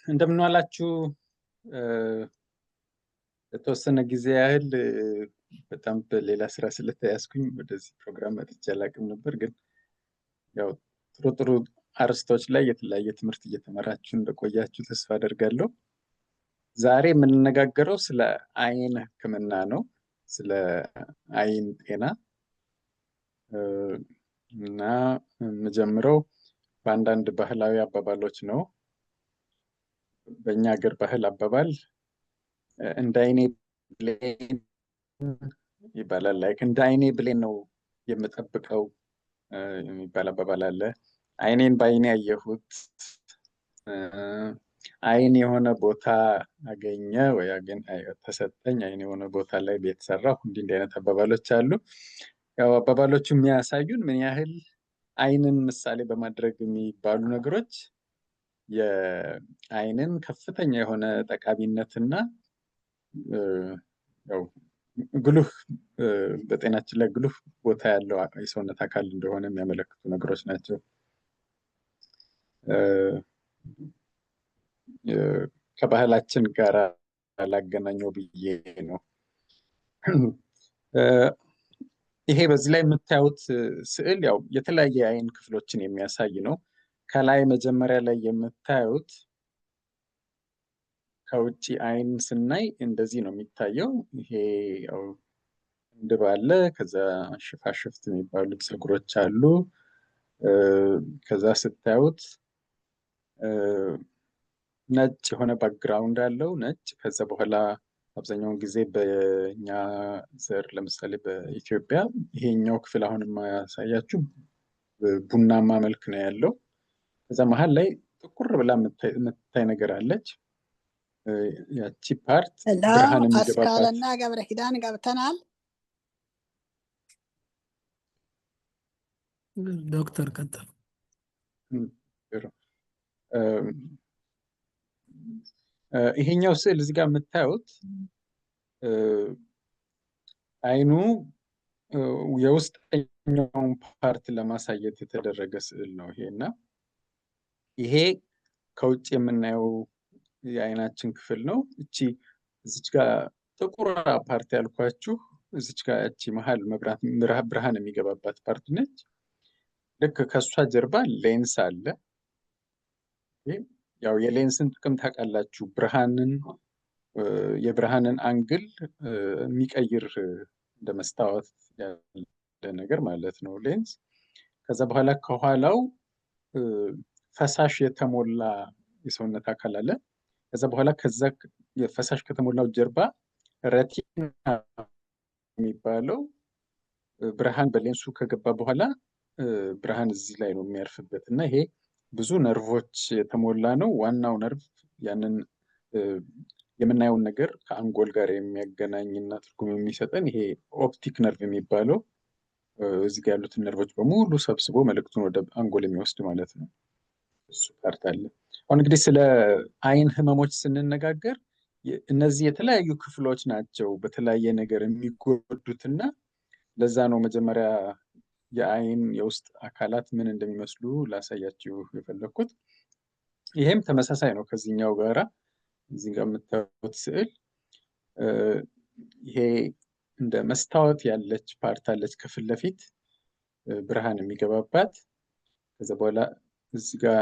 እንደምን ዋላችሁ። የተወሰነ ጊዜ ያህል በጣም በሌላ ስራ ስለተያዝኩኝ ወደዚህ ፕሮግራም መጥቼ አላውቅም ነበር። ግን ያው ጥሩ ጥሩ አርዕስቶች ላይ የተለያየ ትምህርት እየተመራችሁ እንደቆያችሁ ተስፋ አደርጋለሁ። ዛሬ የምንነጋገረው ስለ አይን ሕክምና ነው፣ ስለ አይን ጤና እና የምጀምረው በአንዳንድ ባህላዊ አባባሎች ነው። በእኛ ሀገር ባህል አባባል እንደ አይኔ ብሌን ይባላል። ላይክ እንደ አይኔ ብሌን ነው የምጠብቀው የሚባል አባባል አለ። አይኔን በአይኔ ያየሁት፣ አይን የሆነ ቦታ አገኘ ወይ ተሰጠኝ፣ አይን የሆነ ቦታ ላይ ቤት ሰራሁ፣ እንዲህ አይነት አባባሎች አሉ። ያው አባባሎቹ የሚያሳዩን ምን ያህል አይንን ምሳሌ በማድረግ የሚባሉ ነገሮች የአይንን ከፍተኛ የሆነ ጠቃሚነትና ያው ጉልህ በጤናችን ላይ ጉልህ ቦታ ያለው የሰውነት አካል እንደሆነ የሚያመለክቱ ነገሮች ናቸው። ከባህላችን ጋር ላገናኘው ብዬ ነው። ይሄ በዚህ ላይ የምታዩት ስዕል ያው የተለያየ የአይን ክፍሎችን የሚያሳይ ነው። ከላይ መጀመሪያ ላይ የምታዩት ከውጭ አይን ስናይ እንደዚህ ነው የሚታየው። ይሄ ያው ቅንድብ አለ፣ ከዛ ሽፋሽፍት የሚባሉት ፀጉሮች አሉ። ከዛ ስታዩት ነጭ የሆነ ባክግራውንድ አለው፣ ነጭ። ከዛ በኋላ አብዛኛውን ጊዜ በእኛ ዘር ለምሳሌ በኢትዮጵያ ይሄኛው ክፍል አሁን የማያሳያችሁ ቡናማ መልክ ነው ያለው። ከዛ መሀል ላይ ጥቁር ብላ የምታይ ነገር አለች። ያቺ ፓርት ብርሃን የሚገባባት አስካለና ገብረ ኪዳን ገብተናል። ዶክተር ቀጠሉ። ይሄኛው ስዕል እዚህ ጋር የምታዩት አይኑ የውስጠኛውን ፓርት ለማሳየት የተደረገ ስዕል ነው ይሄና ይሄ ከውጭ የምናየው የአይናችን ክፍል ነው። እቺ እዚች ጋር ጥቁር ፓርት ያልኳችሁ እዚች ጋር እቺ መሀል ብርሃን የሚገባባት ፓርት ነች። ልክ ከሷ ጀርባ ሌንስ አለ። ያው የሌንስን ጥቅም ታውቃላችሁ። የብርሃንን አንግል የሚቀይር እንደ መስታወት ያለ ነገር ማለት ነው ሌንስ። ከዛ በኋላ ከኋላው ፈሳሽ የተሞላ የሰውነት አካል አለ። ከዛ በኋላ ከዛ የፈሳሽ ከተሞላው ጀርባ ረቲና የሚባለው ብርሃን በሌንሱ ከገባ በኋላ ብርሃን እዚህ ላይ ነው የሚያርፍበት እና ይሄ ብዙ ነርቮች የተሞላ ነው። ዋናው ነርቭ ያንን የምናየውን ነገር ከአንጎል ጋር የሚያገናኝና ትርጉም የሚሰጠን ይሄ ኦፕቲክ ነርቭ የሚባለው እዚህ ጋር ያሉትን ነርቮች በሙሉ ሰብስቦ መልእክቱን ወደ አንጎል የሚወስድ ማለት ነው። እሱ ፓርት አለ። አሁን እንግዲህ ስለ አይን ህመሞች ስንነጋገር እነዚህ የተለያዩ ክፍሎች ናቸው በተለያየ ነገር የሚጎዱትና ለዛ ነው መጀመሪያ የአይን የውስጥ አካላት ምን እንደሚመስሉ ላሳያችሁ የፈለኩት። ይሄም ተመሳሳይ ነው ከዚህኛው ጋራ። እዚህ ጋር የምታዩት ስዕል ይሄ እንደ መስታወት ያለች ፓርት አለች ከፊት ለፊት ብርሃን የሚገባባት። ከዛ በኋላ እዚህ ጋር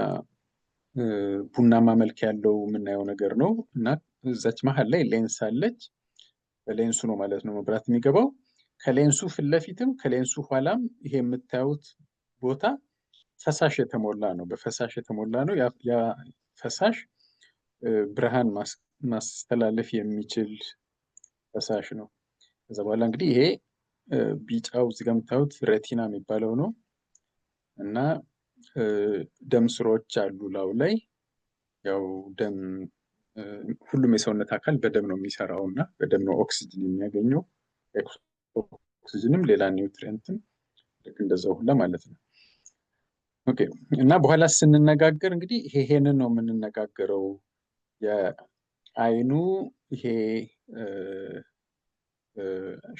ቡናማ መልክ ያለው የምናየው ነገር ነው እና እዛች መሀል ላይ ሌንስ አለች። በሌንሱ ነው ማለት ነው መብራት የሚገባው። ከሌንሱ ፊት ለፊትም ከሌንሱ ኋላም ይሄ የምታዩት ቦታ ፈሳሽ የተሞላ ነው፣ በፈሳሽ የተሞላ ነው። ያ ፈሳሽ ብርሃን ማስተላለፍ የሚችል ፈሳሽ ነው። ከዛ በኋላ እንግዲህ ይሄ ቢጫው እዚህ ጋር የምታዩት ሬቲና የሚባለው ነው እና ደም ስሮች አሉ ላዩ ላይ። ያው ደም ሁሉም የሰውነት አካል በደም ነው የሚሰራው እና በደም ነው ኦክሲጅን የሚያገኘው። ኦክሲጅንም ሌላ ኒውትሪየንትም ልክ እንደዛው ሁላ ማለት ነው። ኦኬ። እና በኋላ ስንነጋገር እንግዲህ ይሄንን ነው የምንነጋገረው። የአይኑ ይሄ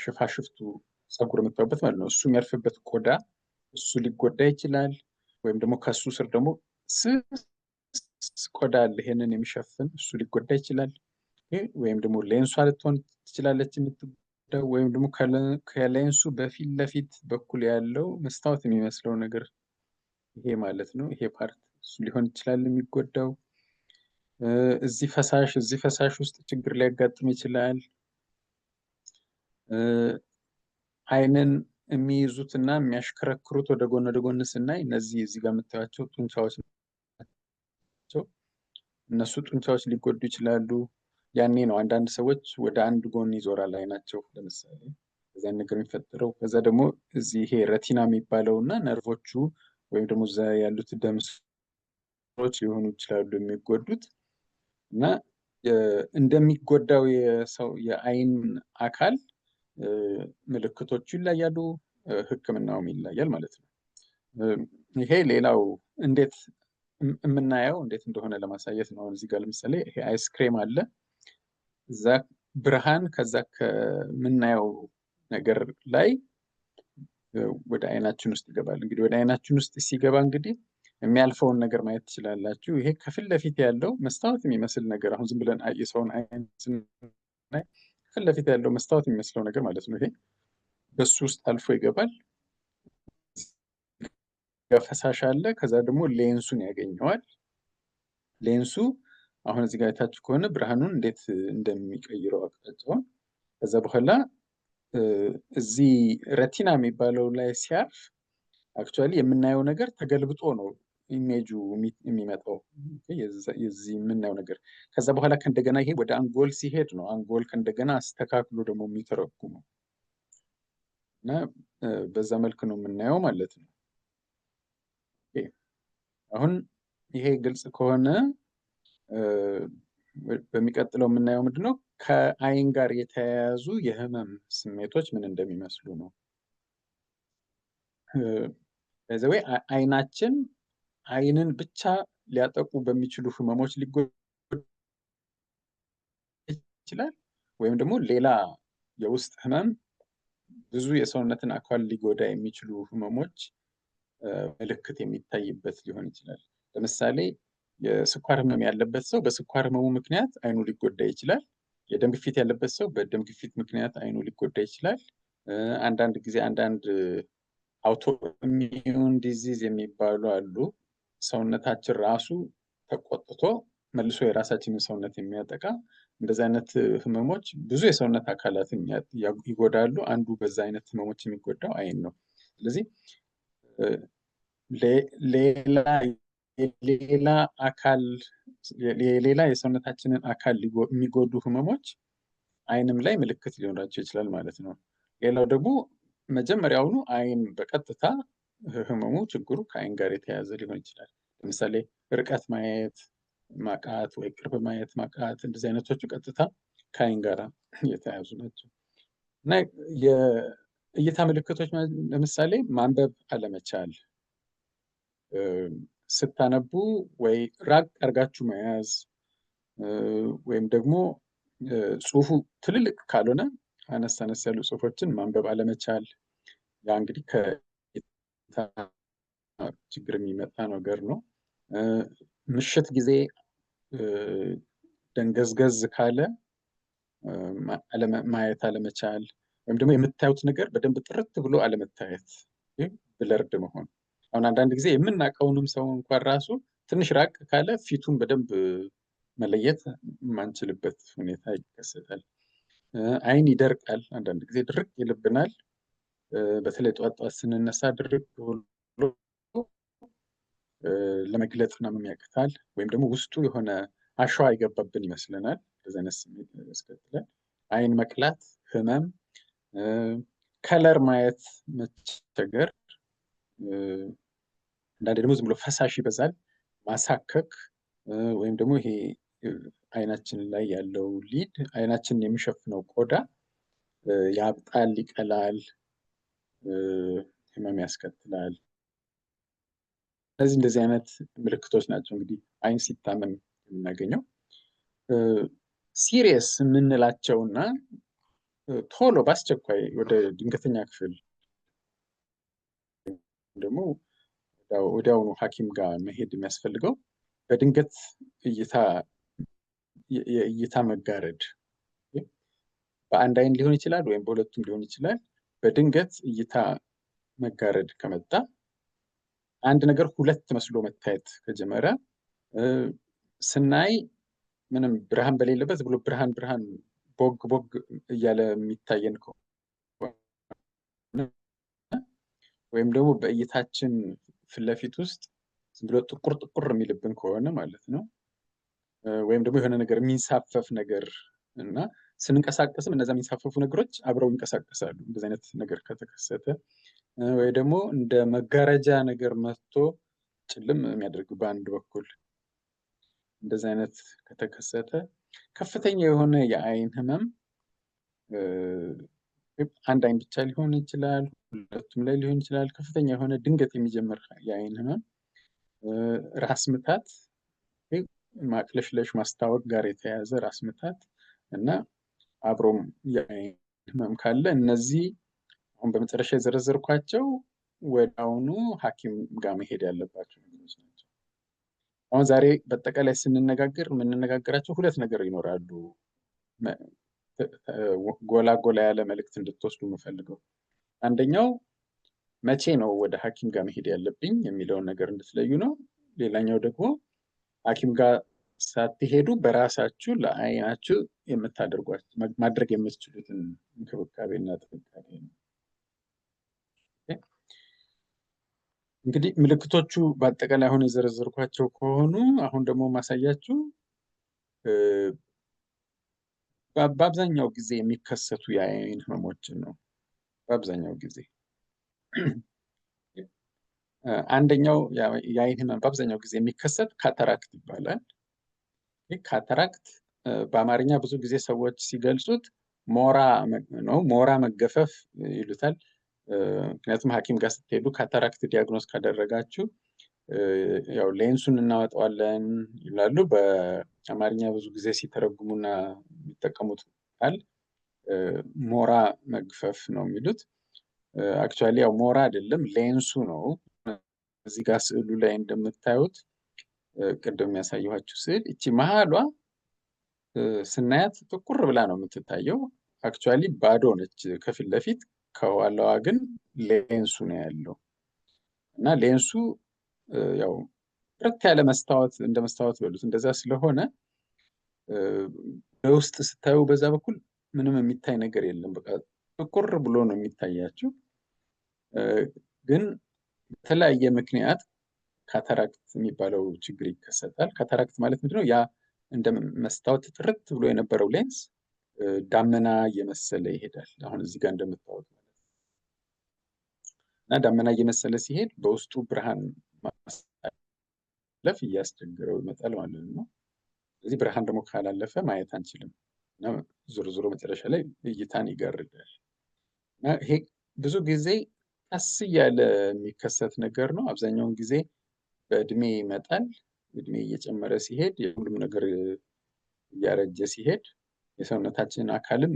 ሽፋሽፍቱ ፀጉር የምታዩበት ማለት ነው፣ እሱ የሚያርፍበት ቆዳ እሱ ሊጎዳ ይችላል። ወይም ደግሞ ከሱ ስር ደግሞ ስስ ቆዳ አለ ይሄንን የሚሸፍን እሱ ሊጎዳ ይችላል። ወይም ደግሞ ሌንሷ ልትሆን ትችላለች የምትጎዳው፣ ወይም ደግሞ ከሌንሱ በፊት ለፊት በኩል ያለው መስታወት የሚመስለው ነገር ይሄ ማለት ነው። ይሄ ፓርት እሱ ሊሆን ይችላል የሚጎዳው። እዚህ ፈሳሽ ውስጥ ችግር ሊያጋጥም ይችላል። አይንን የሚይዙት እና የሚያሽከረክሩት ወደ ጎን ስናይ እነዚህ እዚህ ጋር የምታዩቸው ጡንቻዎች ናቸው። እነሱ ጡንቻዎች ሊጎዱ ይችላሉ። ያኔ ነው አንዳንድ ሰዎች ወደ አንድ ጎን ይዞራል አይናቸው ለምሳሌ እዚያን ነገር የሚፈጠረው። ከዛ ደግሞ እዚህ ይሄ ረቲና የሚባለው እና ነርቮቹ ወይም ደግሞ እዛ ያሉት ደም ስሮች ሊሆኑ ይችላሉ የሚጎዱት። እና እንደሚጎዳው የሰው የአይን አካል ምልክቶቹ ይለያሉ፣ ሕክምናውም ይለያል ማለት ነው። ይሄ ሌላው እንዴት የምናየው እንዴት እንደሆነ ለማሳየት ነው። እዚህ ጋር ለምሳሌ ይሄ አይስክሬም አለ። እዛ ብርሃን ከዛ ከምናየው ነገር ላይ ወደ አይናችን ውስጥ ይገባል። እንግዲህ ወደ አይናችን ውስጥ ሲገባ እንግዲህ የሚያልፈውን ነገር ማየት ትችላላችሁ። ይሄ ከፊት ለፊት ያለው መስታወት የሚመስል ነገር አሁን ዝም ብለን የሰውን አይን ስናይ ከፊት ለፊት ያለው መስታወት የሚመስለው ነገር ማለት ነው። ይሄ በሱ ውስጥ አልፎ ይገባል። ፈሳሽ አለ። ከዛ ደግሞ ሌንሱን ያገኘዋል። ሌንሱ አሁን እዚህ ጋር አይታችሁ ከሆነ ብርሃኑን እንዴት እንደሚቀይረው አቅጣጫውን። ከዛ በኋላ እዚህ ረቲና የሚባለው ላይ ሲያርፍ አክቹዋሊ የምናየው ነገር ተገልብጦ ነው ኢሜጁ የሚመጣው የዚህ የምናየው ነገር። ከዛ በኋላ ከእንደገና ይሄ ወደ አንጎል ሲሄድ ነው አንጎል ከእንደገና አስተካክሎ ደግሞ የሚተረጉመው እና በዛ መልክ ነው የምናየው ማለት ነው። አሁን ይሄ ግልጽ ከሆነ በሚቀጥለው የምናየው ምንድነው ከአይን ጋር የተያያዙ የህመም ስሜቶች ምን እንደሚመስሉ ነው። በዚህ አይናችን አይንን ብቻ ሊያጠቁ በሚችሉ ህመሞች ሊጎዳ ይችላል፣ ወይም ደግሞ ሌላ የውስጥ ህመም ብዙ የሰውነትን አካል ሊጎዳ የሚችሉ ህመሞች ምልክት የሚታይበት ሊሆን ይችላል። ለምሳሌ የስኳር ህመም ያለበት ሰው በስኳር ህመሙ ምክንያት አይኑ ሊጎዳ ይችላል። የደም ግፊት ያለበት ሰው በደም ግፊት ምክንያት አይኑ ሊጎዳ ይችላል። አንዳንድ ጊዜ አንዳንድ አውቶኢሚዩን ዲዚዝ የሚባሉ አሉ። ሰውነታችን ራሱ ተቆጥቶ መልሶ የራሳችንን ሰውነት የሚያጠቃ እንደዚህ አይነት ህመሞች ብዙ የሰውነት አካላትን ይጎዳሉ። አንዱ በዛ አይነት ህመሞች የሚጎዳው አይን ነው። ስለዚህ ሌላ የሰውነታችንን አካል የሚጎዱ ህመሞች አይንም ላይ ምልክት ሊኖራቸው ይችላል ማለት ነው። ሌላው ደግሞ መጀመሪያውኑ አይን በቀጥታ ህመሙ ችግሩ ከአይን ጋር የተያያዘ ሊሆን ይችላል። ለምሳሌ ርቀት ማየት ማቃት ወይ ቅርብ ማየት ማቃት እንደዚህ አይነቶቹ ቀጥታ ከአይን ጋር የተያያዙ ናቸው። እና የእይታ ምልክቶች ለምሳሌ ማንበብ አለመቻል፣ ስታነቡ ወይ ራቅ አድርጋችሁ መያዝ ወይም ደግሞ ጽሁፉ ትልልቅ ካልሆነ አነስ አነስ ያሉ ጽሁፎችን ማንበብ አለመቻል፣ ያ እንግዲህ ከእይታ ችግር የሚመጣ ነገር ነው። ምሽት ጊዜ ደንገዝገዝ ካለ ማየት አለመቻል፣ ወይም ደግሞ የምታዩት ነገር በደንብ ጥርት ብሎ አለመታየት፣ ብለርድ መሆን። አሁን አንዳንድ ጊዜ የምናውቀውንም ሰው እንኳን ራሱ ትንሽ ራቅ ካለ ፊቱን በደንብ መለየት የማንችልበት ሁኔታ ይከሰታል። አይን ይደርቃል፣ አንዳንድ ጊዜ ድርቅ ይልብናል። በተለይ ጠዋት ጠዋት ስንነሳ ድርቅ ብሎ ለመግለጽ ምናምን ያቅታል፣ ወይም ደግሞ ውስጡ የሆነ አሸዋ ይገባብን ይመስለናል። እንደዚህ አይነት ስሜት ያስከትላል። አይን መቅላት፣ ህመም፣ ከለር ማየት መቸገር፣ አንዳንዴ ደግሞ ዝም ብሎ ፈሳሽ ይበዛል፣ ማሳከክ፣ ወይም ደግሞ ይሄ አይናችን ላይ ያለው ሊድ አይናችንን የሚሸፍነው ቆዳ ያብጣል፣ ይቀላል፣ ህመም ያስከትላል። እንደዚህ አይነት ምልክቶች ናቸው እንግዲህ አይን ሲታመም የምናገኘው። ሲሪየስ የምንላቸውና ቶሎ በአስቸኳይ ወደ ድንገተኛ ክፍል ደግሞ ወዲያውኑ ሐኪም ጋር መሄድ የሚያስፈልገው በድንገት የእይታ መጋረድ በአንድ አይን ሊሆን ይችላል ወይም በሁለቱም ሊሆን ይችላል። በድንገት እይታ መጋረድ ከመጣ አንድ ነገር ሁለት መስሎ መታየት ከጀመረ ስናይ ምንም ብርሃን በሌለበት ብሎ ብርሃን ቦግ ቦግ እያለ የሚታየን ወይም ደግሞ በእይታችን ፊት ለፊት ውስጥ ዝም ብሎ ጥቁር ጥቁር የሚልብን ከሆነ ማለት ነው። ወይም ደግሞ የሆነ ነገር የሚንሳፈፍ ነገር እና ስንንቀሳቀስም እነዛ የሚንሳፈፉ ነገሮች አብረው ይንቀሳቀሳሉ። እንደዚህ አይነት ነገር ከተከሰተ ወይ ደግሞ እንደ መጋረጃ ነገር መጥቶ ጭልም የሚያደርግ በአንድ በኩል እንደዚህ አይነት ከተከሰተ ከፍተኛ የሆነ የአይን ህመም አንድ አይን ብቻ ሊሆን ይችላል፣ ሁለቱም ላይ ሊሆን ይችላል። ከፍተኛ የሆነ ድንገት የሚጀምር የአይን ህመም፣ ራስ ምታት፣ ማቅለሽለሽ ማስታወክ ጋር የተያያዘ ራስ ምታት እና አብሮም የአይን ህመም ካለ እነዚህ አሁን በመጨረሻ የዘረዘርኳቸው ወዲያውኑ ሐኪም ጋር መሄድ ያለባቸው ነገሮች ናቸው። አሁን ዛሬ በአጠቃላይ ስንነጋገር የምንነጋገራቸው ሁለት ነገር ይኖራሉ። ጎላ ጎላ ያለ መልእክት እንድትወስዱ የምፈልገው አንደኛው መቼ ነው ወደ ሐኪም ጋር መሄድ ያለብኝ የሚለውን ነገር እንድትለዩ ነው። ሌላኛው ደግሞ ሐኪም ጋር ሳትሄዱ በራሳችሁ ለአይናችሁ ማድረግ የምትችሉትን እንክብካቤና ጥንቃቄ ነው። እንግዲህ ምልክቶቹ በአጠቃላይ አሁን የዘረዘርኳቸው ከሆኑ አሁን ደግሞ ማሳያችሁ በአብዛኛው ጊዜ የሚከሰቱ የአይን ህመሞችን ነው። በአብዛኛው ጊዜ አንደኛው የአይን ህመም በአብዛኛው ጊዜ የሚከሰት ካታራክት ይባላል። ካታራክት በአማርኛ ብዙ ጊዜ ሰዎች ሲገልጹት ሞራ ነው፣ ሞራ መገፈፍ ይሉታል። ምክንያቱም ሐኪም ጋር ስትሄዱ ካታራክት ዲያግኖስ ካደረጋችሁ ያው ሌንሱን እናወጣዋለን ይላሉ። በአማርኛ ብዙ ጊዜ ሲተረጉሙና የሚጠቀሙት ቃል ሞራ መግፈፍ ነው የሚሉት። አክቹዋሊ ያው ሞራ አይደለም ሌንሱ ነው። እዚህ ጋር ስዕሉ ላይ እንደምታዩት ቅድም ያሳየኋችሁ ስዕል እቺ መሀሏ ስናያት ጥቁር ብላ ነው የምትታየው። አክቹዋሊ ባዶ ነች ከፊት ለፊት፣ ከኋላዋ ግን ሌንሱ ነው ያለው እና ሌንሱ ያው ብረት ያለ መስታወት እንደ መስታወት በሉት እንደዛ ስለሆነ በውስጥ ስታዩ በዛ በኩል ምንም የሚታይ ነገር የለም። በቃ ጥቁር ብሎ ነው የሚታያችሁ። ግን በተለያየ ምክንያት ካታራክት የሚባለው ችግር ይከሰታል። ካታራክት ማለት ምንድነው? ያ እንደ መስታወት ጥርት ብሎ የነበረው ሌንስ ዳመና እየመሰለ ይሄዳል። አሁን እዚህ ጋር እንደምታዩት ማለት ነው። እና ዳመና እየመሰለ ሲሄድ በውስጡ ብርሃን ማለፍ እያስቸገረው ይመጣል ማለት ነው። ስለዚህ ብርሃን ደግሞ ካላለፈ ማየት አንችልም እና ዞሮ መጨረሻ ላይ እይታን ይጋርዳል። እና ይሄ ብዙ ጊዜ ቀስ እያለ የሚከሰት ነገር ነው። አብዛኛውን ጊዜ በእድሜ ይመጣል። እድሜ እየጨመረ ሲሄድ የሁሉም ነገር እያረጀ ሲሄድ የሰውነታችን አካልም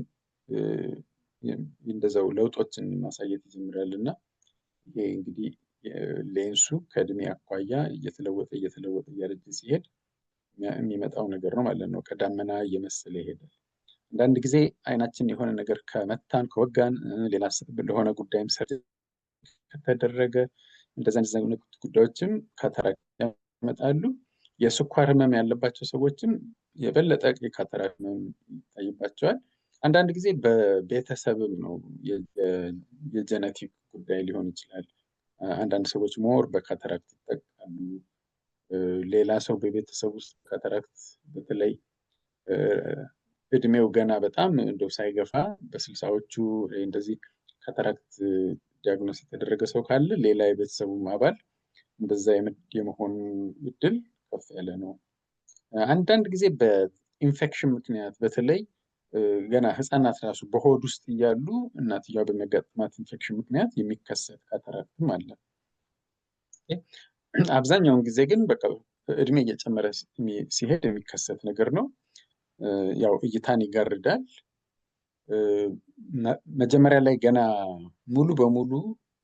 እንደዛው ለውጦችን ማሳየት ይጀምራል እና ይሄ እንግዲህ ሌንሱ ከእድሜ አኳያ እየተለወጠ እያረጀ ሲሄድ የሚመጣው ነገር ነው ማለት ነው። ከዳመና እየመሰለ ይሄዳል። አንዳንድ ጊዜ አይናችን የሆነ ነገር ከመታን ከወጋን፣ ሌላ ለሆነ ጉዳይም ሰርጀሪ ከተደረገ እንደዛ ጉዳዮችም ካታራክት ያመጣሉ። የስኳር ህመም ያለባቸው ሰዎችም የበለጠ የካታራክት ህመም ይታይባቸዋል። አንዳንድ ጊዜ በቤተሰብም ነው፣ የጀነቲክ ጉዳይ ሊሆን ይችላል። አንዳንድ ሰዎች ሞር በካታራክት ይጠቃሉ። ሌላ ሰው በቤተሰብ ውስጥ ካታራክት በተለይ እድሜው ገና በጣም እንደው ሳይገፋ በ60ዎቹ እንደዚህ ካታራክት ዲያግኖስ የተደረገ ሰው ካለ ሌላ የቤተሰቡ አባል እንደዛ የመሆኑ እድል ከፍ ያለ ነው። አንዳንድ ጊዜ በኢንፌክሽን ምክንያት በተለይ ገና ህፃናት ራሱ በሆድ ውስጥ እያሉ እናትየዋ በሚያጋጥማት ኢንፌክሽን ምክንያት የሚከሰት ካታራክትም አለ። አብዛኛውን ጊዜ ግን በቃ እድሜ እየጨመረ ሲሄድ የሚከሰት ነገር ነው። ያው እይታን ይጋርዳል። መጀመሪያ ላይ ገና ሙሉ በሙሉ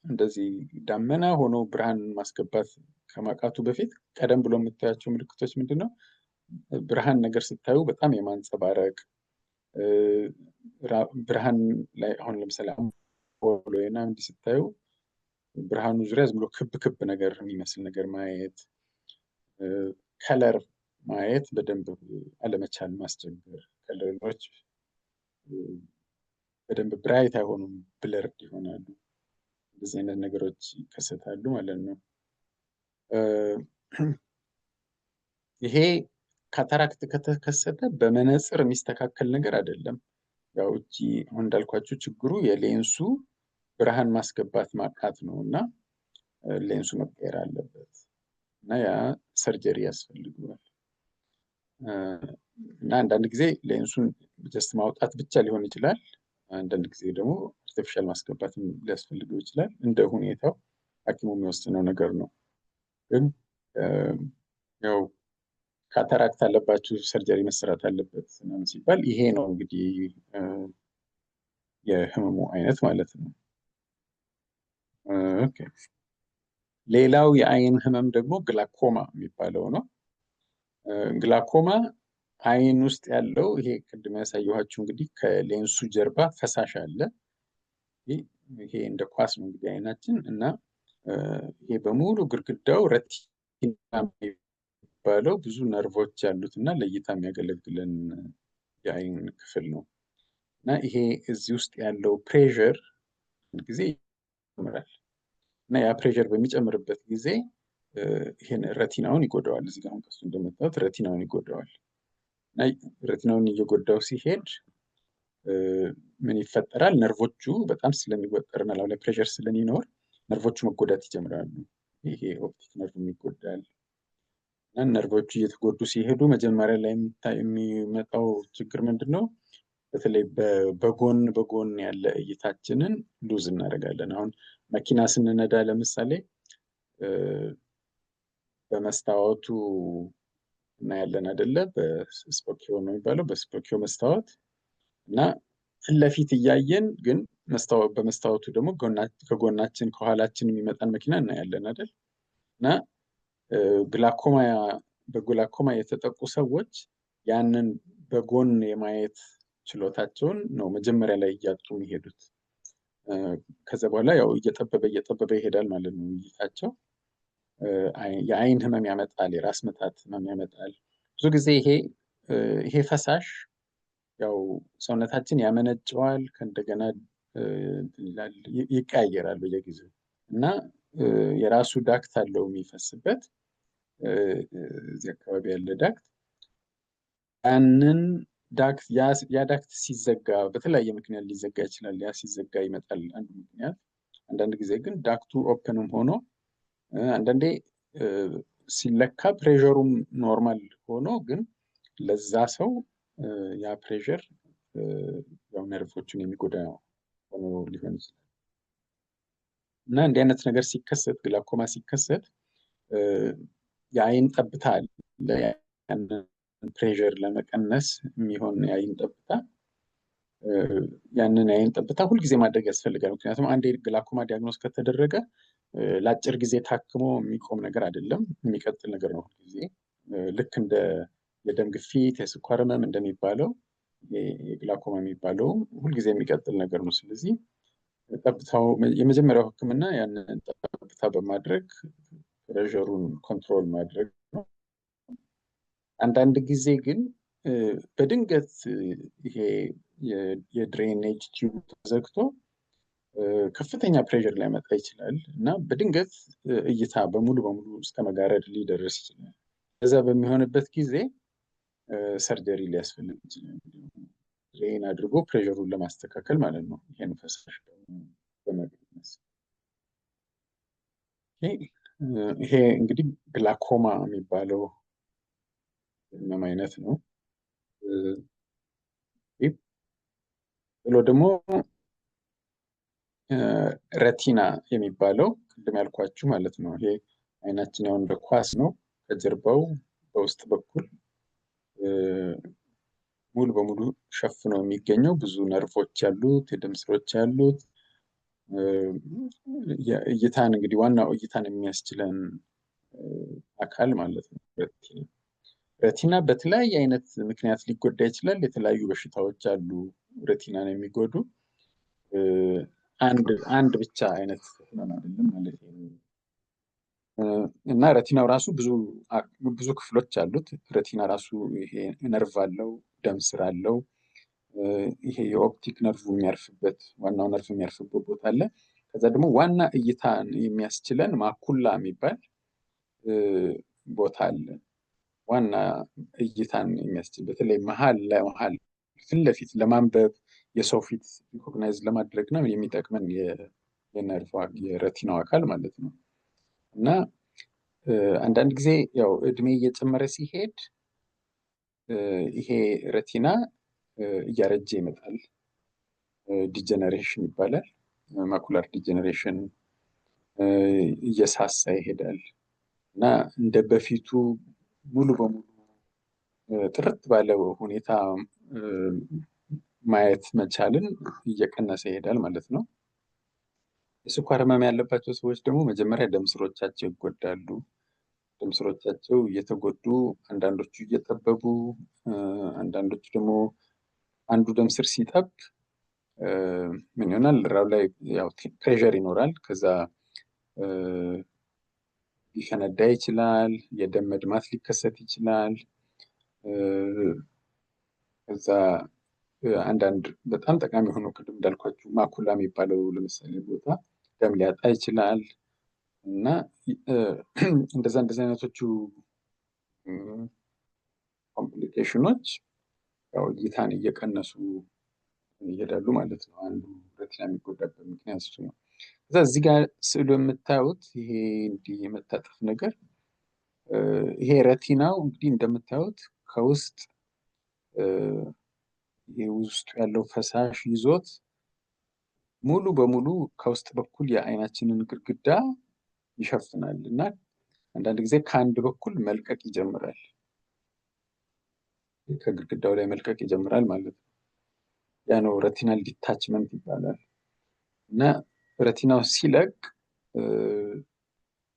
እንደዚህ ዳመና ሆኖ ብርሃን ማስገባት ከማቃቱ በፊት ቀደም ብሎ የምታያቸው ምልክቶች ምንድነው? ብርሃን ነገር ስታዩ በጣም የማንጸባረቅ ብርሃን ላይ አሁን ለምሳሌ አምፖል ወይና እንዲህ ስታዩ ብርሃኑ ዙሪያ ዝም ብሎ ክብ ክብ ነገር የሚመስል ነገር ማየት፣ ከለር ማየት በደንብ አለመቻል፣ ማስቸገር፣ ከለሮች በደንብ ብራይት አይሆኑም፣ ብለርድ ይሆናሉ። እንደዚህ አይነት ነገሮች ይከሰታሉ ማለት ነው። ይሄ ካታራክት ከተከሰተ በመነጽር የሚስተካከል ነገር አይደለም። ያው እቺ አሁን እንዳልኳችሁ ችግሩ የሌንሱ ብርሃን ማስገባት ማቃት ነው እና ሌንሱ መቀየር አለበት እና ያ ሰርጀሪ ያስፈልገዋል። እና አንዳንድ ጊዜ ሌንሱን ጀስት ማውጣት ብቻ ሊሆን ይችላል። አንዳንድ ጊዜ ደግሞ አርቲፊሻል ማስገባትም ሊያስፈልገው ይችላል። እንደ ሁኔታው ሐኪሙ የሚወስነው ነገር ነው። ግን ያው ካታራክት አለባችሁ ሰርጀሪ መሰራት አለበት ሲባል ይሄ ነው እንግዲህ የህመሙ አይነት ማለት ነው። ኦኬ። ሌላው የአይን ህመም ደግሞ ግላኮማ የሚባለው ነው። ግላኮማ አይን ውስጥ ያለው ይሄ ቅድም ያሳየኋችሁ እንግዲህ ከሌንሱ ጀርባ ፈሳሽ አለ። ይሄ እንደ ኳስ ነው እንግዲህ አይናችን እና ይሄ በሙሉ ግድግዳው ረቲና የሚባለው ብዙ ነርቮች ያሉት እና ለእይታ የሚያገለግለን የአይን ክፍል ነው እና ይሄ እዚህ ውስጥ ያለው ፕሬዠር ጊዜ ይጨምራል እና ያ ፕሬዠር በሚጨምርበት ጊዜ ይሄን ረቲናውን ይጎዳዋል። እዚህ ጋር ከሱ እንደምታዩት ረቲናውን ይጎዳዋል እና ረቲናውን እየጎዳው ሲሄድ ምን ይፈጠራል? ነርቮቹ በጣም ስለሚወጠርና ላይ ፕሬዠር ስለሚኖር ነርቮቹ መጎዳት ይጀምራሉ። ይሄ ኦፕቲክ ነርቭ ይጎዳል እና ነርቮቹ እየተጎዱ ሲሄዱ መጀመሪያ ላይ የሚመጣው ችግር ምንድነው? በተለይ በጎን ያለ እይታችንን ሉዝ እናደርጋለን። አሁን መኪና ስንነዳ ለምሳሌ በመስታወቱ እናያለን አይደለ? በስፖኪዮ ነው የሚባለው፣ በስፖኪዮ መስታወት እና ፊት ለፊት እያየን ግን በመስታወቱ ደግሞ ከጎናችን ከኋላችን የሚመጣን መኪና እናያለን አይደል? እና በግላኮማ የተጠቁ ሰዎች ያንን በጎን የማየት ችሎታቸውን ነው መጀመሪያ ላይ እያጡ የሚሄዱት። ከዛ በኋላ ያው እየጠበበ ይሄዳል ማለት ነው እይታቸው። የአይን ህመም ያመጣል፣ የራስ ምታት ህመም ያመጣል። ብዙ ጊዜ ይሄ ፈሳሽ ያው ሰውነታችን ያመነጨዋል፣ ከእንደገና ይቀያየራል በየጊዜው እና የራሱ ዳክት አለው የሚፈስበት። እዚህ አካባቢ ያለ ዳክት ያንን ዳክት ያ ዳክት ሲዘጋ በተለያየ ምክንያት ሊዘጋ ይችላል። ያ ሲዘጋ ይመጣል አንዱ ምክንያት። አንዳንድ ጊዜ ግን ዳክቱ ኦፕንም ሆኖ አንዳንዴ ሲለካ ፕሬዠሩም ኖርማል ሆኖ ግን ለዛ ሰው ያ ፕሬዠር ያው ነርቮቹን የሚጎዳ ሆኖ ሊሆን ይችላል እና እንዲህ አይነት ነገር ሲከሰት፣ ግላኮማ ሲከሰት የአይን ጠብታ አለ። ፕሬዠር ለመቀነስ የሚሆን የአይን ጠብታ፣ ያንን የአይን ጠብታ ሁልጊዜ ማድረግ ያስፈልጋል። ምክንያቱም አንዴ ግላኮማ ዲያግኖስ ከተደረገ ለአጭር ጊዜ ታክሞ የሚቆም ነገር አይደለም፣ የሚቀጥል ነገር ነው ሁልጊዜ። ልክ እንደ የደም ግፊት፣ የስኳር ህመም እንደሚባለው የግላኮማ የሚባለው ሁልጊዜ የሚቀጥል ነገር ነው። ስለዚህ ጠብታው የመጀመሪያው ህክምና ያንን ጠብታ በማድረግ ፕሬዠሩን ኮንትሮል ማድረግ ነው። አንዳንድ ጊዜ ግን በድንገት ይሄ የድሬኔጅ ቲዩብ ተዘግቶ ከፍተኛ ፕሬዠር ሊያመጣ ይችላል እና በድንገት እይታ በሙሉ እስከ መጋረድ ሊደርስ ይችላል። ከዛ በሚሆንበት ጊዜ ሰርጀሪ ሊያስፈልግ ይችላል፣ ድሬን አድርጎ ፕሬዠሩን ለማስተካከል ማለት ነው። ይሄን ፈሳሽ በመቀነስ ይሄ እንግዲህ ግላኮማ የሚባለው ህመም አይነት ነው። ብሎ ደግሞ ረቲና የሚባለው ቅድም ያልኳችሁ ማለት ነው። ይሄ አይናችን ያው እንደ ኳስ ነው። ከጀርባው በውስጥ በኩል ሙሉ በሙሉ ሸፍኖ የሚገኘው ብዙ ነርቮች ያሉት፣ የደም ስሮች ያሉት እይታን እንግዲህ ዋናው እይታን የሚያስችለን አካል ማለት ነው ሬቲና። ሬቲና በተለያየ አይነት ምክንያት ሊጎዳ ይችላል። የተለያዩ በሽታዎች አሉ ሬቲናን የሚጎዱ። አንድ ብቻ አይነት ህመም አይደለም ማለት ነው። እና ሬቲናው ራሱ ብዙ ክፍሎች አሉት። ሬቲና ራሱ ይሄ ነርቭ አለው፣ ደም ስር አለው። ይሄ የኦፕቲክ ነርቭ የሚያርፍበት ዋናው ነርቭ የሚያርፍበት ቦታ አለ። ከዛ ደግሞ ዋና እይታን የሚያስችለን ማኩላ የሚባል ቦታ አለ። ዋና እይታን የሚያስችል በተለይ መሀል ፊት ለፊት ለማንበብ የሰው ፊት ሪኮግናይዝ ለማድረግ ነው የሚጠቅመን የነርቭ የሬቲናው አካል ማለት ነው። እና አንዳንድ ጊዜ ያው እድሜ እየጨመረ ሲሄድ ይሄ ሬቲና እያረጀ ይመጣል። ዲጀነሬሽን ይባላል። ማኩላር ዲጀነሬሽን እየሳሳ ይሄዳል እና እንደ በፊቱ ሙሉ በሙሉ ጥርት ባለው ሁኔታ ማየት መቻልን እየቀነሰ ይሄዳል ማለት ነው። የስኳር ህመም ያለባቸው ሰዎች ደግሞ መጀመሪያ ደም ስሮቻቸው ይጎዳሉ። ደም ስሮቻቸው እየተጎዱ አንዳንዶቹ እየጠበቡ፣ አንዳንዶቹ ደግሞ አንዱ ደም ስር ሲጠብ ምን ይሆናል? ራው ላይ ያው ፕሬሸር ይኖራል። ከዛ ሊፈነዳ ይችላል። የደም መድማት ሊከሰት ይችላል። ከዛ አንዳንድ በጣም ጠቃሚ የሆኑ ቅድም እንዳልኳችሁ ማኩላ የሚባለው ለምሳሌ ቦታ ደም ሊያጣ ይችላል እና እንደዛ አይነቶቹ ኮምፕሊኬሽኖች ያው እይታን እየቀነሱ ይሄዳሉ ማለት ነው። አንዱ ሬቲና የሚጎዳበት ምክንያት እሱ ነው። ከዛ እዚህ ጋር ስዕሉ የምታዩት ይሄ እንዲህ የመታጠፍ ነገር ይሄ ሬቲናው እንግዲህ እንደምታዩት ከውስጥ ይሄ ውስጡ ያለው ፈሳሽ ይዞት ሙሉ በሙሉ ከውስጥ በኩል የአይናችንን ግድግዳ ይሸፍናል እና አንዳንድ ጊዜ ከአንድ በኩል መልቀቅ ይጀምራል። ከግድግዳው ላይ መልቀቅ ይጀምራል ማለት ነው። ያ ነው ሬቲናል ዲታችመንት ይባላል። እና ሬቲናው ሲለቅ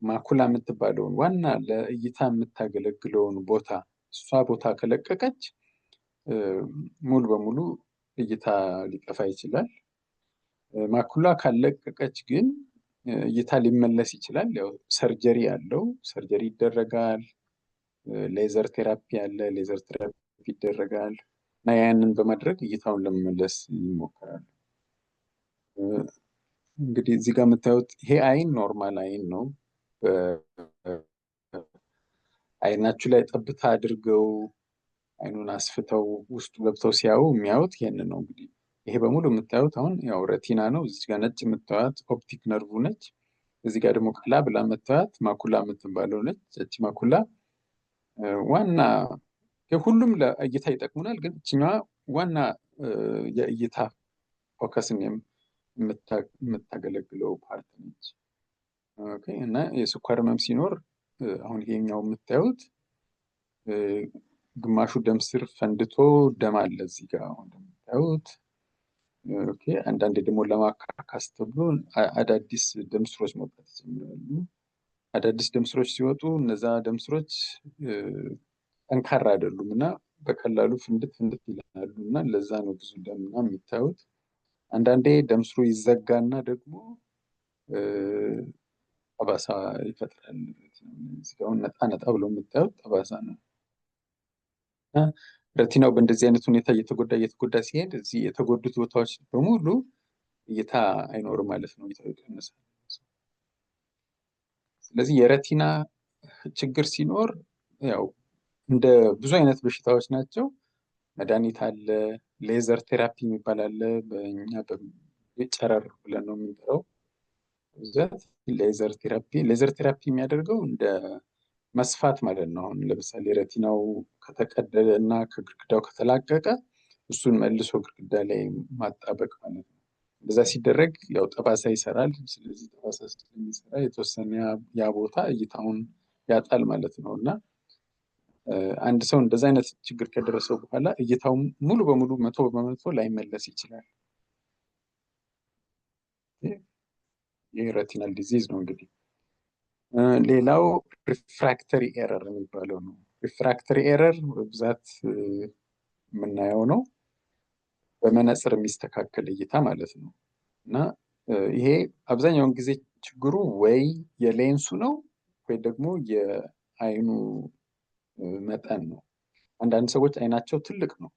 ማኩላ የምትባለውን ዋና ለእይታ የምታገለግለውን ቦታ እሷ ቦታ ከለቀቀች ሙሉ በሙሉ እይታ ሊጠፋ ይችላል። ማኩላ ካለቀቀች ግን እይታ ሊመለስ ይችላል። ያው ሰርጀሪ አለው፣ ሰርጀሪ ይደረጋል። ሌዘር ቴራፒ አለ፣ ሌዘር ቴራፒ ይደረጋል እና ያንን በማድረግ እይታውን ለመመለስ ይሞክራል። እንግዲህ እዚህ ጋር የምታዩት ይሄ አይን ኖርማል አይን ነው። አይናችሁ ላይ ጠብታ አድርገው አይኑን አስፍተው ውስጡ ገብተው ሲያዩ የሚያዩት ይሄንን ነው። እንግዲህ ይሄ በሙሉ የምታዩት አሁን ያው ሬቲና ነው። እዚህ ጋር ነጭ የምታዩት ኦፕቲክ ነርቭ ነች። እዚህ ጋር ደግሞ ቀላ ብላ የምታዩት ማኩላ የምትባለው ነች። እቺ ማኩላ ዋና ሁሉም ለእይታ ይጠቅሙናል፣ ግን እችኛዋ ዋና የእይታ ፎከስን የምታገለግለው ፓርት ነች። እና የስኳር ህመም ሲኖር አሁን ይሄኛው የምታዩት ግማሹ ደም ስር ፈንድቶ ደም አለ እዚህ ጋር አሁን እንደምታዩት። አንዳንዴ ደግሞ ለማካካስ ተብሎ አዳዲስ ደም ስሮች መውጣት ይጀምራሉ። አዳዲስ ደም ስሮች ሲወጡ እነዛ ደም ስሮች ጠንካራ አይደሉም እና በቀላሉ ፍንድት ይላሉ እና ለዛ ነው ብዙ ደምና የሚታዩት። አንዳንዴ ደም ስሩ ይዘጋና ደግሞ ጠባሳ ይፈጥራል። እዚጋውን ነጣ ብሎ የምታዩት ጠባሳ ነው። ሬቲናው በእንደዚህ አይነት ሁኔታ እየተጎዳ ሲሄድ እዚህ የተጎዱት ቦታዎች በሙሉ እይታ አይኖርም ማለት ነው፣ እይታው ይቀንሳል። ስለዚህ የሬቲና ችግር ሲኖር ያው እንደ ብዙ አይነት በሽታዎች ናቸው። መድኃኒት አለ፣ ሌዘር ቴራፒ የሚባል አለ። በእኛ ጨረር ብለን ነው የምንጠራው። ሌዘር ቴራፒ የሚያደርገው እንደ መስፋት ማለት ነው። አሁን ለምሳሌ ሬቲናው ከተቀደደ እና ከግድግዳው ከተላቀቀ እሱን መልሶ ግድግዳ ላይ ማጣበቅ ማለት ነው። እንደዛ ሲደረግ ያው ጠባሳ ይሰራል። ስለዚህ ጠባሳ ስለሚሰራ የተወሰነ ያ ቦታ እይታውን ያጣል ማለት ነው። እና አንድ ሰው እንደዛ አይነት ችግር ከደረሰው በኋላ እይታው ሙሉ በሙሉ 100% ላይመለስ ይችላል። የሬቲናል ዲዚዝ ነው እንግዲህ። ሌላው ሪፍራክተሪ ኤረር የሚባለው ነው። ሪፍራክተሪ ኤረር በብዛት የምናየው ነው። በመነጽር የሚስተካከል እይታ ማለት ነው። እና ይሄ አብዛኛውን ጊዜ ችግሩ ወይ የሌንሱ ነው ወይ ደግሞ የአይኑ መጠን ነው። አንዳንድ ሰዎች አይናቸው ትልቅ ነው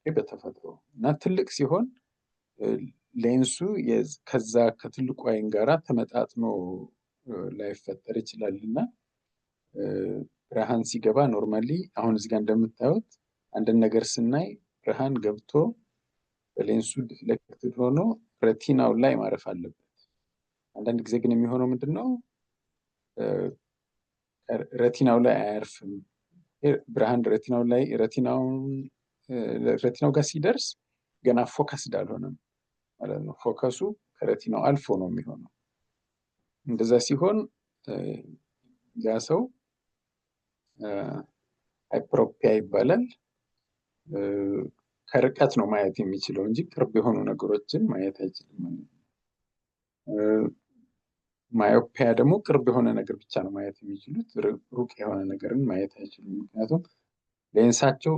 በተፈጥሮ እና ትልቅ ሲሆን ሌንሱ ከዛ ከትልቁ አይን ጋራ ተመጣጥኖ ላይፈጠር ይችላል እና ብርሃን ሲገባ ኖርማሊ አሁን እዚህ ጋር እንደምታዩት አንድን ነገር ስናይ ብርሃን ገብቶ በሌንሱ ዲፍሌክትድ ሆኖ ረቲናው ላይ ማረፍ አለበት። አንዳንድ ጊዜ ግን የሚሆነው ምንድነው ረቲናው ላይ አያርፍም። ብርሃን ረቲናው ጋር ሲደርስ ገና ፎከስድ አልሆነም ማለት ነው። ፎከሱ ከረቲናው አልፎ ነው የሚሆነው። እንደዛ ሲሆን ያ ሰው ሃይፕሮፒያ ይባላል። ከርቀት ነው ማየት የሚችለው እንጂ ቅርብ የሆኑ ነገሮችን ማየት አይችልም ማለት ነው። ማዮፒያ ደግሞ ቅርብ የሆነ ነገር ብቻ ነው ማየት የሚችሉት፣ ሩቅ የሆነ ነገርን ማየት አይችሉም። ምክንያቱም ሌንሳቸው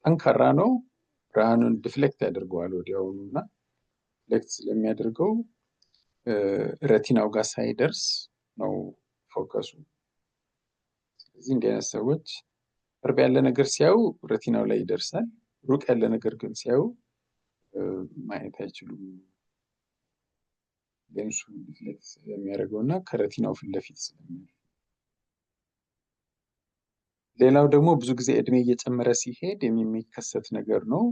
ጠንካራ ነው፣ ብርሃኑን ዲፍሌክት ያደርገዋል ወዲያውኑ እና ዲፍሌክት ስለሚያደርገው ረቲናው ጋር ሳይደርስ ነው ፎከሱ። ስለዚህ እንዲህ አይነት ሰዎች ቅርብ ያለ ነገር ሲያዩ ረቲናው ላይ ይደርሳል፣ ሩቅ ያለ ነገር ግን ሲያዩ ማየት አይችሉም። ሌንሱ ዲፍሌክት ስለሚያደርገው እና ከረቲናው ፊት ለፊት ስለሚያደርግ። ሌላው ደግሞ ብዙ ጊዜ እድሜ እየጨመረ ሲሄድ የሚከሰት ነገር ነው።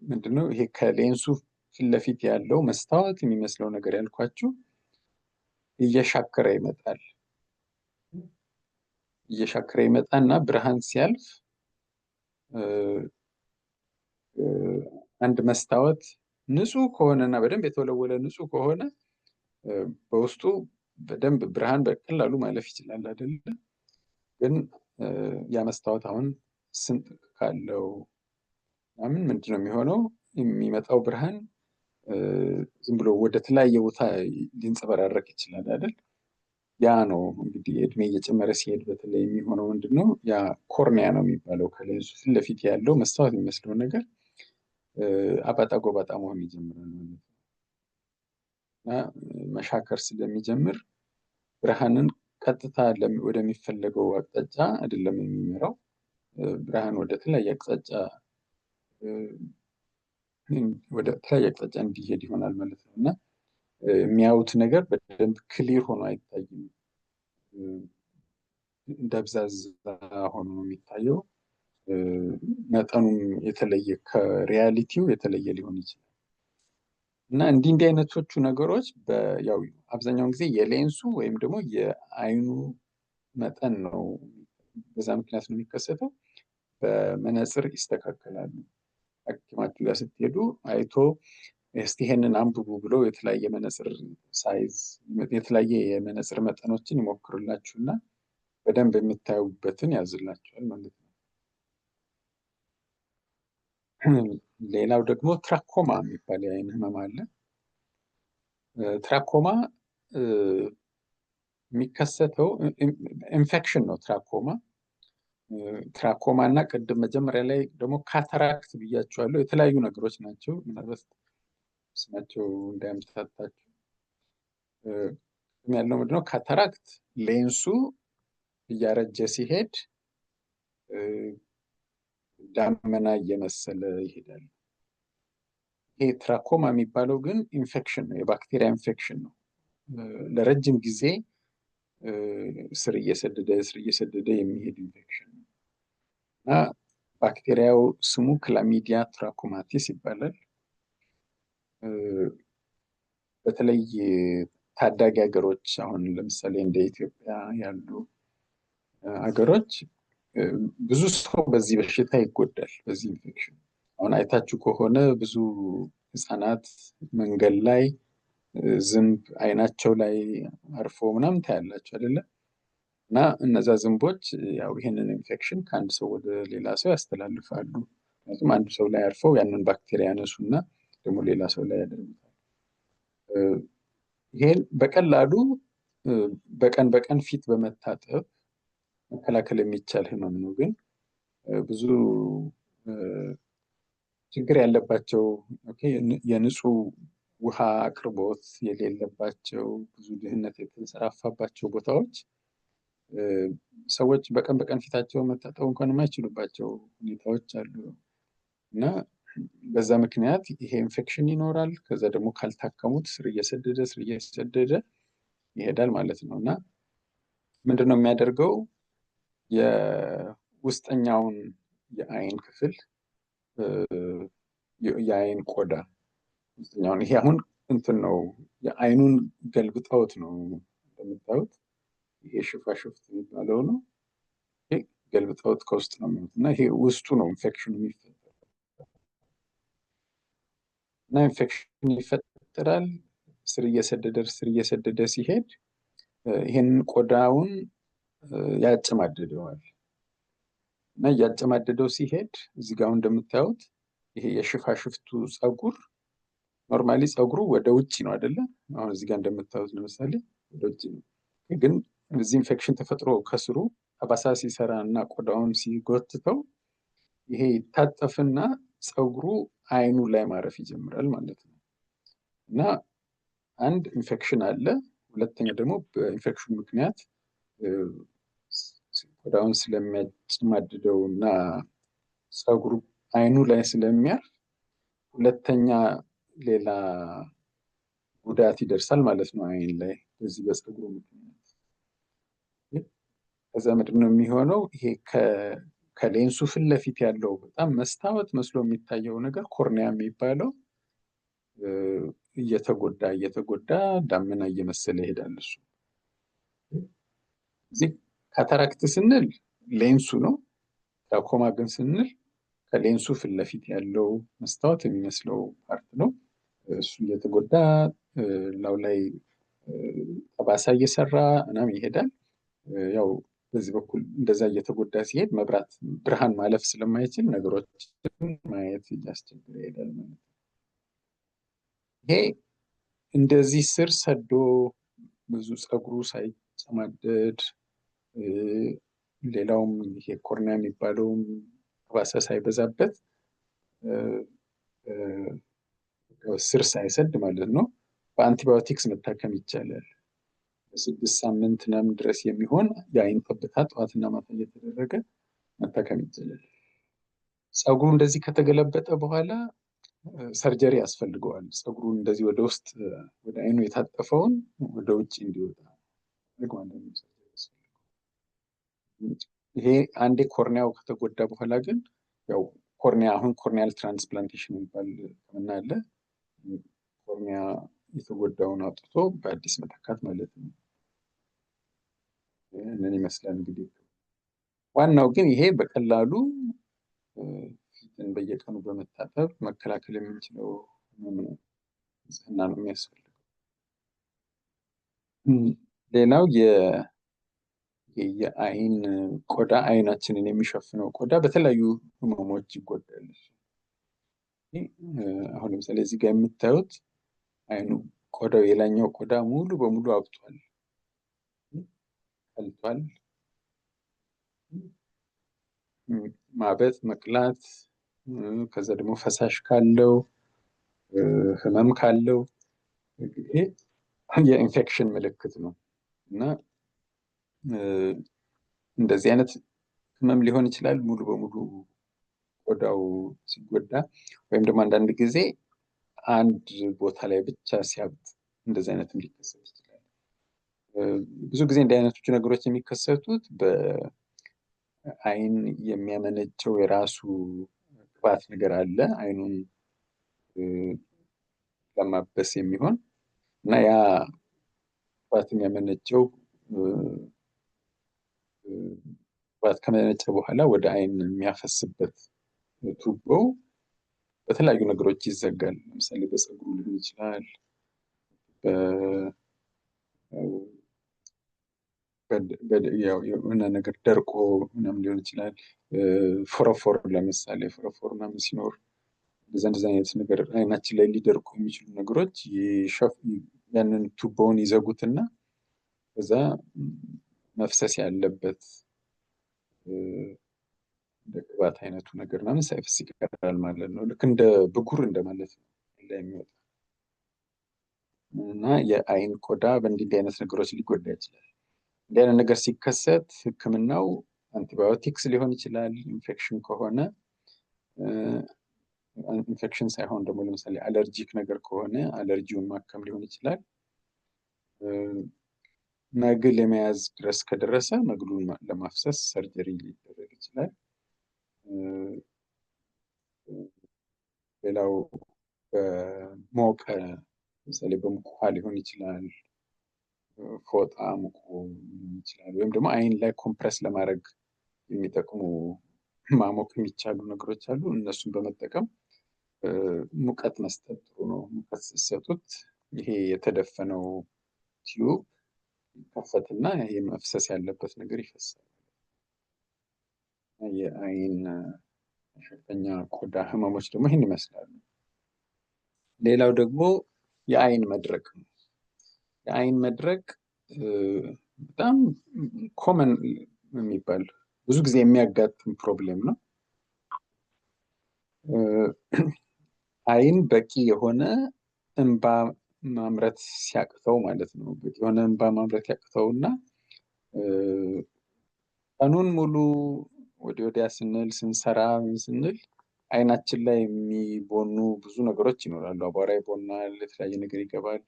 ምንድነው ይሄ? ከሌንሱ ፊት ለፊት ያለው መስታወት የሚመስለው ነገር ያልኳችሁ እየሻከረ ይመጣል። እየሻከረ ይመጣና ብርሃን ሲያልፍ አንድ መስታወት ንጹህ ከሆነና በደንብ የተወለወለ ንጹህ ከሆነ በውስጡ በደንብ ብርሃን በቀላሉ ማለፍ ይችላል አይደለ? ግን ያ መስታወት አሁን ስንጥቅ ካለው ምንድነው የሚሆነው? የሚመጣው ብርሃን ዝም ብሎ ወደ ተለያየ ቦታ ሊንጸባረቅ ይችላል አይደል? ያ ነው እንግዲህ እድሜ እየጨመረ ሲሄድ በተለይ የሚሆነው ምንድነው? ያ ኮርኒያ ነው የሚባለው። ከሌንሱ ፊት ለፊት ያለው መስታወት የሚመስለው ነገር አባጣ ጎባጣ መሆን ይጀምራል ማለት ነው። እና መሻከር ስለሚጀምር ብርሃንን ቀጥታ ወደሚፈለገው አቅጣጫ አይደለም የሚመራው፣ ብርሃን ወደ ተለያየ አቅጣጫ እንዲሄድ ይሆናል ማለት ነው። እና የሚያዩት ነገር በደንብ ክሊር ሆኖ አይታይም፣ ደብዛዛ ሆኖ ነው የሚታየው። መጠኑም የተለየ ከሪያሊቲው የተለየ ሊሆን ይችላል። እና እንዲህ አይነቶቹ ነገሮች ያው አብዛኛውን ጊዜ የሌንሱ ወይም ደግሞ የአይኑ መጠን ነው፣ በዛ ምክንያት ነው የሚከሰተው። በመነጽር ይስተካከላሉ። ሐኪማችሁ ጋር ስትሄዱ አይቶ እስቲ ይሄንን አንብቡ ብሎ የተለያየ መነጽር ሳይዝ፣ የተለያየ የመነጽር መጠኖችን ይሞክሩላችሁና በደንብ የምታዩበትን ያዝላችኋል ማለት ነው። ሌላው ደግሞ ትራኮማ የሚባል የአይን ህመም አለ። ትራኮማ የሚከሰተው ኢንፌክሽን ነው። ትራኮማ እና ቅድም መጀመሪያ ላይ ደግሞ ካታራክት ብያቸዋለሁ። የተለያዩ ነገሮች ናቸው። ምናልባት ስማቸው እንዳያምታታችሁ ያለው ምንድነው? ካታራክት ሌንሱ እያረጀ ሲሄድ ዳመና እየመሰለ ይሄዳል። ይሄ ትራኮማ የሚባለው ግን ኢንፌክሽን ነው፣ የባክቴሪያ ኢንፌክሽን ነው። ለረጅም ጊዜ ስር እየሰደደ የሚሄድ ኢንፌክሽን ነው እና ባክቴሪያው ስሙ ክላሚዲያ ትራኮማቲስ ይባላል። በተለይ ታዳጊ ሀገሮች አሁን ለምሳሌ እንደ ኢትዮጵያ ያሉ ሀገሮች ብዙ ሰው በዚህ በሽታ ይጎዳል፣ በዚህ ኢንፌክሽን። አሁን አይታችሁ ከሆነ ብዙ ህፃናት መንገድ ላይ ዝንብ አይናቸው ላይ አርፎ ምናምን ታያላችሁ አይደለ? እና እነዛ ዝንቦች ያው ይህንን ኢንፌክሽን ከአንድ ሰው ወደ ሌላ ሰው ያስተላልፋሉ። ምክንያቱም አንድ ሰው ላይ አርፈው ያንን ባክቴሪያ ያነሱና ደግሞ ሌላ ሰው ላይ ያደርጉታል። ይሄን በቀላሉ በቀን በቀን ፊት በመታጠብ መከላከል የሚቻል ህመም ነው። ግን ብዙ ችግር ያለባቸው የንጹህ ውሃ አቅርቦት የሌለባቸው ብዙ ድህነት የተንሰራፋባቸው ቦታዎች ሰዎች በቀን በቀን ፊታቸውን መታጠብ እንኳን የማይችሉባቸው ሁኔታዎች አሉ እና በዛ ምክንያት ይሄ ኢንፌክሽን ይኖራል። ከዛ ደግሞ ካልታከሙት ስር እየሰደደ ይሄዳል ማለት ነው እና ምንድነው የሚያደርገው? የውስጠኛውን የአይን ክፍል የአይን ቆዳ ውስጠኛውን ይሄ አሁን እንትን ነው የአይኑን ገልብጠውት ነው እንደምታዩት ይሄ ሽፋሽፍት የሚባለው ነው። ይሄ ገልብጠውት ከውስጥ ነው የሚሉት እና ይሄ ውስጡ ነው ኢንፌክሽን የሚፈጠረው እና ኢንፌክሽን ይፈጠራል። ስር እየሰደደ ሲሄድ ይሄንን ቆዳውን ያጨማድደዋል እና እያጨማደደው ሲሄድ እዚህ ጋር እንደምታዩት ይሄ የሽፋሽፍቱ ፀጉር ኖርማሊ ፀጉሩ ወደ ውጭ ነው አይደለ? አሁን እዚህ ጋር እንደምታዩት ለምሳሌ ወደ ውጭ ነው። ግን እዚህ ኢንፌክሽን ተፈጥሮ ከስሩ ጠባሳ ሲሰራ እና ቆዳውን ሲጎትተው ይሄ ይታጠፍና ፀጉሩ አይኑ ላይ ማረፍ ይጀምራል ማለት ነው እና አንድ ኢንፌክሽን አለ። ሁለተኛ ደግሞ በኢንፌክሽኑ ምክንያት ቆዳውን ስለሚያጨማድደው እና ፀጉሩ አይኑ ላይ ስለሚያርፍ ሁለተኛ ሌላ ጉዳት ይደርሳል ማለት ነው አይን ላይ በዚህ በፀጉሩ ምክንያት። ከዛ ምንድን ነው የሚሆነው? ይሄ ከሌንሱ ፊት ለፊት ያለው በጣም መስታወት መስሎ የሚታየው ነገር ኮርኒያ የሚባለው እየተጎዳ ዳመና እየመሰለ ይሄዳል። እሱ እዚህ ካታራክት ስንል ሌንሱ ነው። ትራኮማ ግን ስንል ከሌንሱ ፊት ለፊት ያለው መስታወት የሚመስለው ፓርት ነው። እሱ እየተጎዳ ላው ላይ ጠባሳ እየሰራ ምናምን ይሄዳል። ያው በዚህ በኩል እንደዛ እየተጎዳ ሲሄድ መብራት ብርሃን ማለፍ ስለማይችል ነገሮችን ማየት እያስቸገረ ይሄዳል ማለት ነው። ይሄ እንደዚህ ስር ሰዶ ብዙ ፀጉሩ ሳይጨማደድ ሌላውም ይሄ ኮርኒያ የሚባለውም ጠባሳ ሳይበዛበት ስር ሳይሰድ ማለት ነው በአንቲባዮቲክስ መታከም ይቻላል። በ6 ሳምንት ምናምን ድረስ የሚሆን የአይን ጠብታ ጠዋትና ማታ እየተደረገ መታከም ይቻላል። ፀጉሩ እንደዚህ ከተገለበጠ በኋላ ሰርጀሪ ያስፈልገዋል። ፀጉሩ እንደዚህ ወደ ውስጥ ወደ አይኑ የታጠፈውን ወደ ውጭ እንዲወጣ ይሄ አንዴ ኮርኒያው ከተጎዳ በኋላ ግን ያው አሁን ኮርኒያል ትራንስፕላንቴሽን የሚባል ሕክምና አለ። ኮርኒያ የተጎዳውን አውጥቶ በአዲስ መተካት ማለት ነው። ምን ይመስላል እንግዲህ። ዋናው ግን ይሄ በቀላሉ ፊትን በየቀኑ በመታጠብ መከላከል የምንችለው ንጽህና ነው የሚያስፈልገው። ሌላው የአይን ቆዳ አይናችንን የሚሸፍነው ቆዳ በተለያዩ ህመሞች ይጎዳል። አሁን ለምሳሌ እዚህ ጋር የምታዩት አይኑ ቆዳው የላኛው ቆዳ ሙሉ በሙሉ አብጧል፣ ቀልቷል። ማበጥ፣ መቅላት ከዛ ደግሞ ፈሳሽ ካለው ህመም ካለው ይሄ የኢንፌክሽን ምልክት ነው እና እንደዚህ አይነት ህመም ሊሆን ይችላል ሙሉ በሙሉ ቆዳው ሲጎዳ፣ ወይም ደግሞ አንዳንድ ጊዜ አንድ ቦታ ላይ ብቻ ሲያብጥ እንደዚህ አይነትም ሊከሰት ይችላል። ብዙ ጊዜ እንዲህ አይነቶቹ ነገሮች የሚከሰቱት በአይን የሚያመነጨው የራሱ ቅባት ነገር አለ አይኑን ለማበስ የሚሆን እና ያ ቅባት የሚያመነጨው ቅባት ከመነጨ በኋላ ወደ አይን የሚያፈስበት ቱቦ በተለያዩ ነገሮች ይዘጋል። ለምሳሌ በፀጉሩ ሊሆን ይችላል፣ የሆነ ነገር ደርቆ ምናምን ሊሆን ይችላል። ፎረፎር ለምሳሌ ፎረፎር ምናምን ሲኖር እንደዚህ አይነት ነገር አይናችን ላይ ሊደርቁ የሚችሉ ነገሮች ያንን ቱቦውን ይዘጉትና ከዛ መፍሰስ ያለበት እንደ ቅባት አይነቱ ነገር ምናምን ሳይፈስ ይቀራል ማለት ነው። ልክ እንደ ብጉር እንደማለት ነው ላይ የሚወጣ እና የአይን ቆዳ በእንዲህ አይነት ነገሮች ሊጎዳ ይችላል። እንዲህ አይነት ነገር ሲከሰት ሕክምናው አንቲባዮቲክስ ሊሆን ይችላል። ኢንፌክሽን ከሆነ ኢንፌክሽን ሳይሆን ደግሞ ለምሳሌ አለርጂክ ነገር ከሆነ አለርጂውን ማከም ሊሆን ይችላል። መግል የመያዝ ድረስ ከደረሰ መግሉን ለማፍሰስ ሰርጀሪ ሊደረግ ይችላል። ሌላው በሞቀ ለምሳሌ በሙቅ ውሃ ሊሆን ይችላል። ፎጣ ሙቆ ሊሆን ይችላል። ወይም ደግሞ አይን ላይ ኮምፕረስ ለማድረግ የሚጠቅሙ ማሞቅ የሚቻሉ ነገሮች አሉ። እነሱን በመጠቀም ሙቀት መስጠት ጥሩ ነው። ሙቀት ስትሰጡት ይሄ የተደፈነው ቲዩብ ይከፈትና ይሄ መፍሰስ ያለበት ነገር ይፈሳል። የአይን መሸፈኛ ቆዳ ህመሞች ደግሞ ይህን ይመስላሉ። ሌላው ደግሞ የአይን መድረቅ ነው። የአይን መድረቅ በጣም ኮመን የሚባል ብዙ ጊዜ የሚያጋጥም ፕሮብሌም ነው። አይን በቂ የሆነ እንባ ማምረት ሲያቅተው ማለት ነው። በቂ የሆነ እንባ ማምረት ያቅተውና ቀኑን ሙሉ ወዲያ ስንል ስንሰራ ስንል አይናችን ላይ የሚቦኑ ብዙ ነገሮች ይኖራሉ። አቧራ ይቦናል፣ የተለያየ ነገር ይገባል።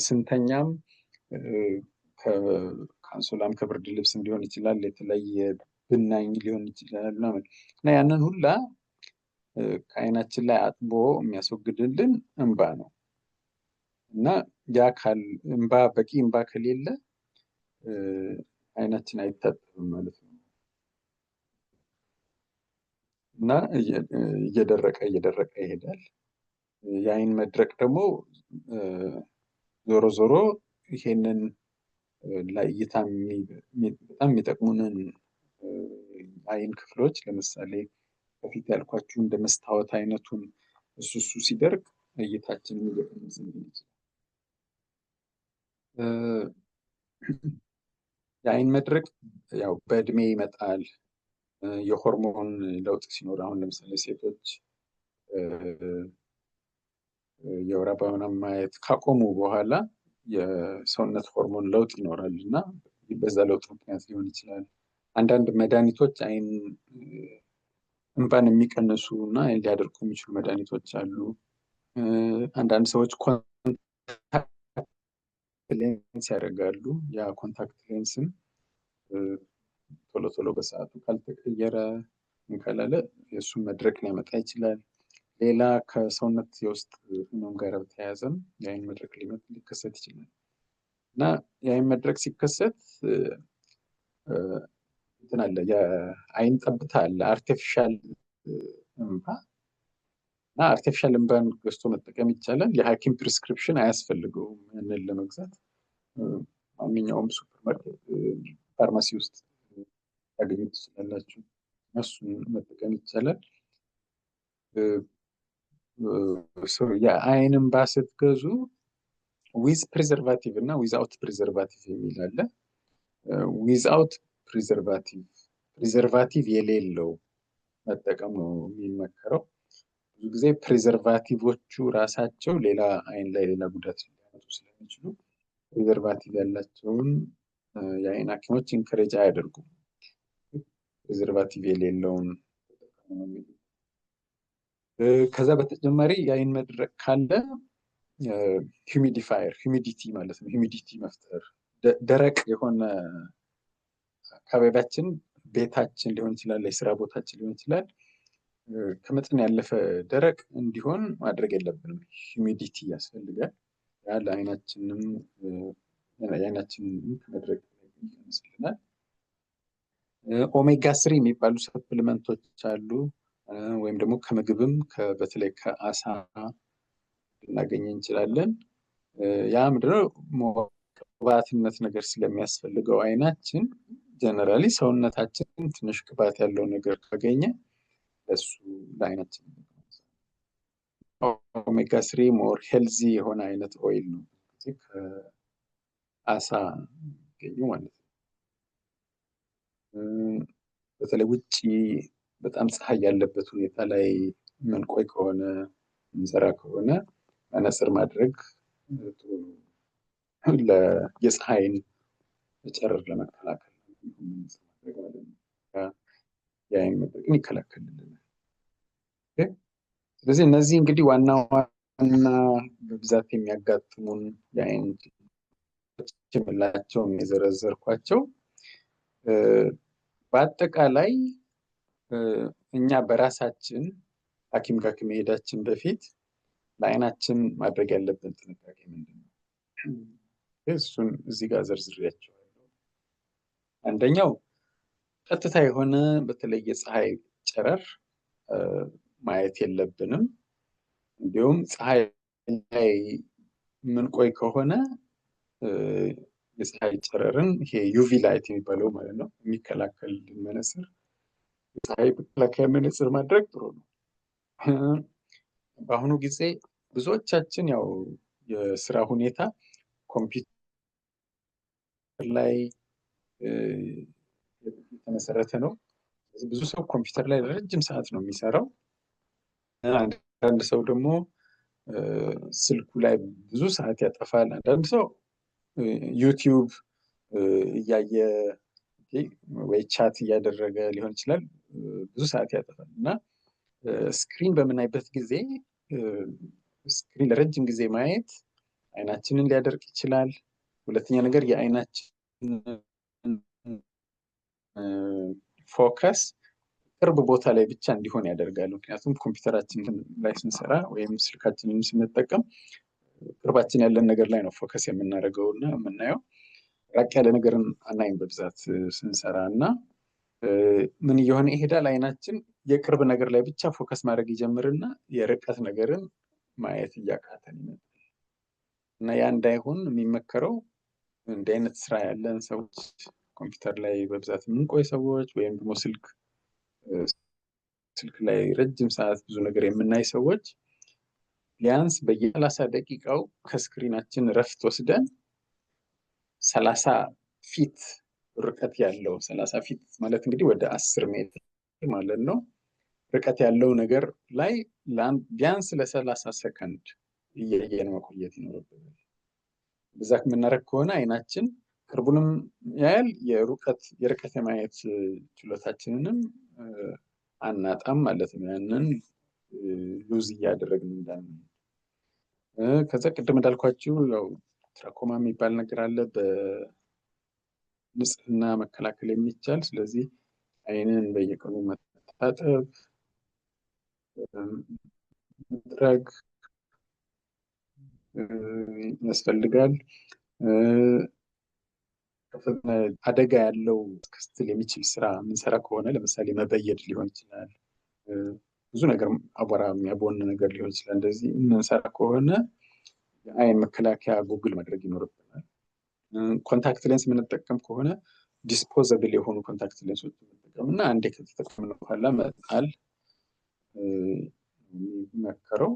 ስንተኛም ከአንሶላም ከብርድ ልብስም ሊሆን ይችላል፣ የተለያየ ብናኝ ሊሆን ይችላል ምናምን እና ያንን ሁላ ከአይናችን ላይ አጥቦ የሚያስወግድልን እንባ ነው እና ያ በቂ እንባ ከሌለ አይናችን አይታጠብም ማለት ነው እና እየደረቀ ይሄዳል። የአይን መድረቅ ደግሞ ዞሮ ዞሮ ይሄንን ለእይታ በጣም የሚጠቅሙንን አይን ክፍሎች ለምሳሌ በፊት ያልኳችሁ እንደ መስታወት አይነቱን እሱ ሲደርቅ እይታችንን እየቀነሰ ይችላል። የአይን መድረቅ ያው በእድሜ ይመጣል። የሆርሞን ለውጥ ሲኖር አሁን ለምሳሌ ሴቶች የወር አበባ ማየት ካቆሙ በኋላ የሰውነት ሆርሞን ለውጥ ይኖራል እና በዛ ለውጥ ምክንያት ሊሆን ይችላል። አንዳንድ መድኃኒቶች አይን እንባን የሚቀንሱ እና ሊያደርቁ የሚችሉ መድኃኒቶች አሉ። አንዳንድ ሰዎች ኮንታክት ሌንስ ያደርጋሉ። ያ ኮንታክት ሌንስም ቶሎ ቶሎ በሰዓቱ ካልተቀየረ ካላለ የእሱን መድረቅ ሊያመጣ ይችላል። ሌላ ከሰውነት የውስጥ ህመም ጋር በተያያዘም የአይን መድረቅ ሊከሰት ይችላል እና የአይን መድረቅ ሲከሰት እንትን አለ፣ የአይን ጠብታ አለ፣ አርቲፊሻል እንባ እና አርቲፊሻል እንባን ገዝቶ መጠቀም ይቻላል። የሐኪም ፕሪስክሪፕሽን አያስፈልገውም። ያንን ለመግዛት ማንኛውም ሱፐርማርኬት፣ ፋርማሲ ውስጥ ታገኙት ትችላላችሁ። እሱን መጠቀም ይቻላል። የአይን እንባ ስትገዙ ዊዝ ፕሪዘርቫቲቭ እና ዊዝአውት ፕሪዘርቫቲቭ የሚል አለ። ዊዝአውት ፕሪዘርቫቲቭ የሌለው መጠቀም ነው የሚመከረው። ብዙ ጊዜ ፕሪዘርቫቲቮቹ ራሳቸው ሌላ አይን ላይ ሌላ ጉዳት ሊያመጡ ስለሚችሉ ፕሪዘርቫቲቭ ያላቸውን የአይን ሐኪሞች ኢንከሬጅ አያደርጉም። ፕሪዘርቫቲቭ የሌለውን ተጠቀሙ ነው የሚሉት። ከዛ በተጨማሪ የአይን መድረቅ ካለ ሂሚዲቲ ማለት ነው። ሂሚዲቲ መፍጠር ደረቅ የሆነ አካባቢያችን፣ ቤታችን ሊሆን ይችላል፣ የስራ ቦታችን ሊሆን ይችላል፣ ከመጠን ያለፈ ደረቅ እንዲሆን ማድረግ የለብንም። ሂሚዲቲ ያስፈልጋል። ያ ለአይናችንም የአይናችንን ከመድረቅ ይመስልናል። ኦሜጋ 3 የሚባሉ ሰፕሊመንቶች አሉ። ወይም ደግሞ ከምግብም በተለይ ከአሳ ልናገኝ እንችላለን። ያ ምንድነው ቅባትነት ነገር ስለሚያስፈልገው አይናችን ጀነራሊ ሰውነታችን ትንሽ ቅባት ያለው ነገር ካገኘ ለሱ ለአይናችን ኦሜጋ 3 ሞር ሄልዚ የሆነ አይነት ኦይል ነው ከአሳ የሚገኙ ማለት ነው። በተለይ ውጭ በጣም ፀሐይ ያለበት ሁኔታ ላይ ምንቆይ ከሆነ ምንሰራ ከሆነ መነጽር ማድረግ ጥሩ ነው። የፀሐይን ጨረር ለመከላከል የአይን መድረቅን ይከላከልልናል። ስለዚህ እነዚህ እንግዲህ ዋና ዋና በብዛት የሚያጋጥሙን የአይን የምላቸውን የዘረዘርኳቸው በአጠቃላይ እኛ በራሳችን ሐኪም ጋር ከመሄዳችን በፊት ለአይናችን ማድረግ ያለብን ጥንቃቄ ምንድን ነው? እሱን እዚህ ጋር ዘርዝሬያቸዋለሁ። አንደኛው ቀጥታ የሆነ በተለይ የፀሐይ ጨረር ማየት የለብንም። እንዲሁም ፀሐይ ላይ ምንቆይ ከሆነ የፀሐይ ጨረርን ይሄ ዩቪ ላይት የሚባለው ማለት ነው የሚከላከል መነጽር የፀሐይ መከላከያ መነጽር ማድረግ ጥሩ ነው። በአሁኑ ጊዜ ብዙዎቻችን ያው የስራ ሁኔታ ኮምፒውተር ላይ የተመሰረተ ነው። ብዙ ሰው ኮምፒውተር ላይ ረጅም ሰዓት ነው የሚሰራው። አንዳንድ ሰው ደግሞ ስልኩ ላይ ብዙ ሰዓት ያጠፋል። አንዳንድ ሰው ዩቲዩብ እያየ ወይ ቻት እያደረገ ሊሆን ይችላል፣ ብዙ ሰዓት ያጠፋል። እና ስክሪን በምናይበት ጊዜ ስክሪን ለረጅም ጊዜ ማየት አይናችንን ሊያደርቅ ይችላል። ሁለተኛ ነገር የአይናችን ፎከስ ቅርብ ቦታ ላይ ብቻ እንዲሆን ያደርጋል። ምክንያቱም ኮምፒውተራችን ላይ ስንሰራ ወይም ስልካችንን ስንጠቀም ቅርባችን ያለን ነገር ላይ ነው ፎከስ የምናደርገው እና የምናየው ራቅ ያለ ነገርን አናይም በብዛት ስንሰራ። እና ምን እየሆነ ይሄዳል? አይናችን የቅርብ ነገር ላይ ብቻ ፎከስ ማድረግ ይጀምርና የርቀት ነገርን ማየት እያቃተን ይመጣል። እና ያ እንዳይሆን የሚመከረው እንዲህ አይነት ስራ ያለን ሰዎች፣ ኮምፒውተር ላይ በብዛት የምንቆይ ሰዎች ወይም ደግሞ ስልክ ላይ ረጅም ሰዓት ብዙ ነገር የምናይ ሰዎች ቢያንስ በየ30 ደቂቃው ከስክሪናችን ረፍት ወስደን 30 ፊት ርቀት ያለው 30 ፊት ማለት እንግዲህ ወደ 10 ሜትር ማለት ነው ርቀት ያለው ነገር ላይ ቢያንስ ለ30 ሰከንድ እያየን መቆየት ይኖርብናል። በዛ የምናደርግ ከሆነ አይናችን ቅርቡንም ያያል፣ የርቀት የማየት ችሎታችንንም አናጣም ማለት ነው። ያንን ሉዝ እያደረግን እንዳንሄድ። ከዛ ቅድም እንዳልኳችሁ ያው ትራኮማ የሚባል ነገር አለ በንጽህና መከላከል የሚቻል። ስለዚህ አይንን በየቀኑ መታጠብ፣ መጥረግ ያስፈልጋል። አደጋ ያለው ክስትል የሚችል ስራ የምንሰራ ከሆነ ለምሳሌ መበየድ ሊሆን ይችላል፣ ብዙ ነገር አቧራ የሚያቦን ነገር ሊሆን ይችላል። እንደዚህ የምንሰራ ከሆነ የአይን መከላከያ ጎግል ማድረግ ይኖርብናል። ኮንታክት ሌንስ የምንጠቀም ከሆነ ዲስፖዘብል የሆኑ ኮንታክት ሌንሶች መጠቀም እና አንዴ ከተጠቀምን በኋላ መጣል የሚመከረው።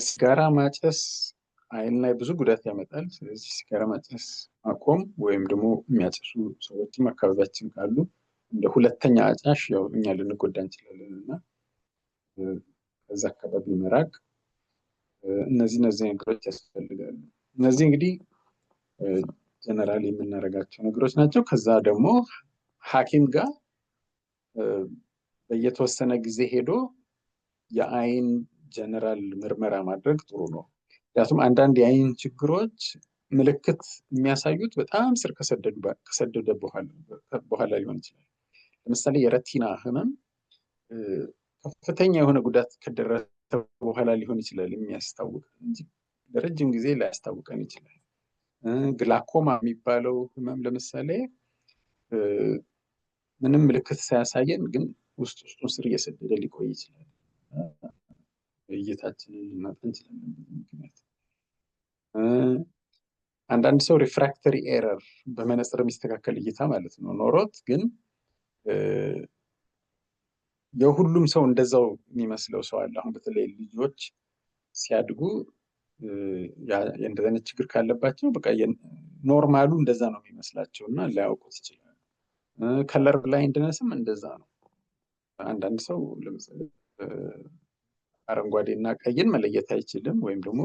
ሲጋራ ማጨስ አይን ላይ ብዙ ጉዳት ያመጣል። ስለዚህ ሲጋራ ማጨስ ማቆም ወይም ደግሞ የሚያጨሱ ሰዎችም አካባቢያችን ካሉ እንደ ሁለተኛ አጫሽ ያው እኛ ልንጎዳ እንችላለን እና ከዛ አካባቢ መራቅ። እነዚህ ነገሮች ያስፈልጋሉ። እነዚህ እንግዲህ ጀነራል የምናደርጋቸው ነገሮች ናቸው። ከዛ ደግሞ ሐኪም ጋር በየተወሰነ ጊዜ ሄዶ የአይን ጀነራል ምርመራ ማድረግ ጥሩ ነው። ምክንያቱም አንዳንድ የአይን ችግሮች ምልክት የሚያሳዩት በጣም ስር ከሰደደ በኋላ ሊሆን ይችላል። ለምሳሌ የረቲና ህመም ከፍተኛ የሆነ ጉዳት ከደረሰ በኋላ ሊሆን ይችላል የሚያስታውቀን እንጂ ለረጅም ጊዜ ላያስታውቀን ይችላል። ግላኮማ የሚባለው ህመም ለምሳሌ ምንም ምልክት ሳያሳየን ግን ውስጡን ስር እየሰደደ ሊቆይ ይችላል። እይታችንን ልናጣ እንችላለን ምክንያት። አንዳንድ ሰው ሪፍራክተሪ ኤረር በመነጽር የሚስተካከል እይታ ማለት ነው ኖሮት ግን የሁሉም ሰው እንደዛው የሚመስለው ሰው አለ። አሁን በተለይ ልጆች ሲያድጉ የእንደዚህ አይነት ችግር ካለባቸው በቃ ኖርማሉ እንደዛ ነው የሚመስላቸው እና ሊያውቁት ይችላሉ። ከለር ብላይንድነስም እንደዛ ነው። አንዳንድ ሰው ለምሳሌ አረንጓዴ እና ቀይን መለየት አይችልም ወይም ደግሞ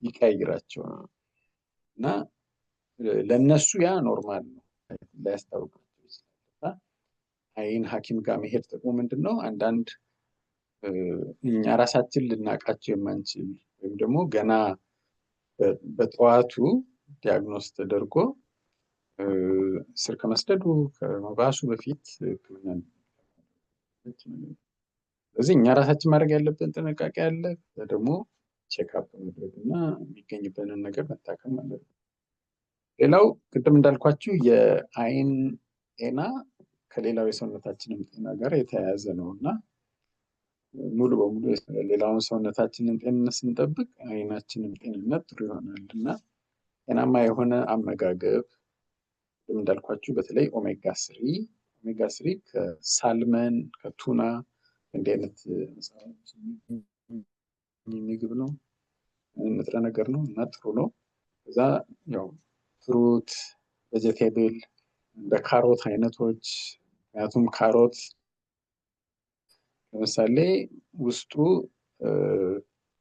ይቀያይራቸዋል እና ለእነሱ ያ ኖርማል ነው፣ ላያስታውቃቸው ይችላል። አይን ሐኪም ጋር መሄድ ጥቅሙ ምንድን ነው? አንዳንድ እኛ ራሳችን ልናውቃቸው የማንችል ወይም ደግሞ ገና በጠዋቱ ዲያግኖስ ተደርጎ ስር ከመስደዱ ከመባሱ በፊት ሕክምና። ስለዚህ እኛ ራሳችን ማድረግ ያለብን ጥንቃቄ አለ፣ ደግሞ ቼክአፕ ማድረግ እና የሚገኝበትን ነገር መታከም ማለት ነው። ሌላው ቅድም እንዳልኳችሁ የአይን ጤና ከሌላው የሰውነታችንም ጤና ጋር የተያያዘ ነው እና ሙሉ በሙሉ ሌላውን ሰውነታችንን ጤንነት ስንጠብቅ አይናችንም ጤንነት ጥሩ ይሆናል እና ጤናማ የሆነ አመጋገብ እንዳልኳችሁ በተለይ ኦሜጋ ስሪ ከሳልመን ከቱና እንዲህ አይነት ምግብ ነው፣ ንጥረ ነገር ነው እና ጥሩ ነው። ከዛ ያው ፍሩት፣ ቬጀቴብል እንደ ካሮት አይነቶች፣ ምክንያቱም ካሮት ለምሳሌ ውስጡ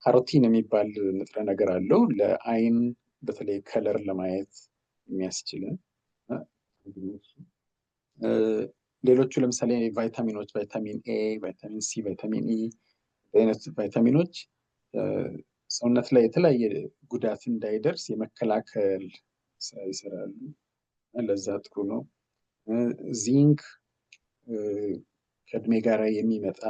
ካሮቲን የሚባል ንጥረ ነገር አለው ለአይን በተለይ ከለር ለማየት የሚያስችልን። ሌሎቹ ለምሳሌ ቫይታሚኖች ቫይታሚን ኤ፣ ቫይታሚን ሲ፣ ቫይታሚን ኢ አይነት ቫይታሚኖች ሰውነት ላይ የተለያየ ጉዳት እንዳይደርስ የመከላከል ስራ ይሰራሉ። ለዛ ጥሩ ነው። ዚንክ ከእድሜ ጋር የሚመጣ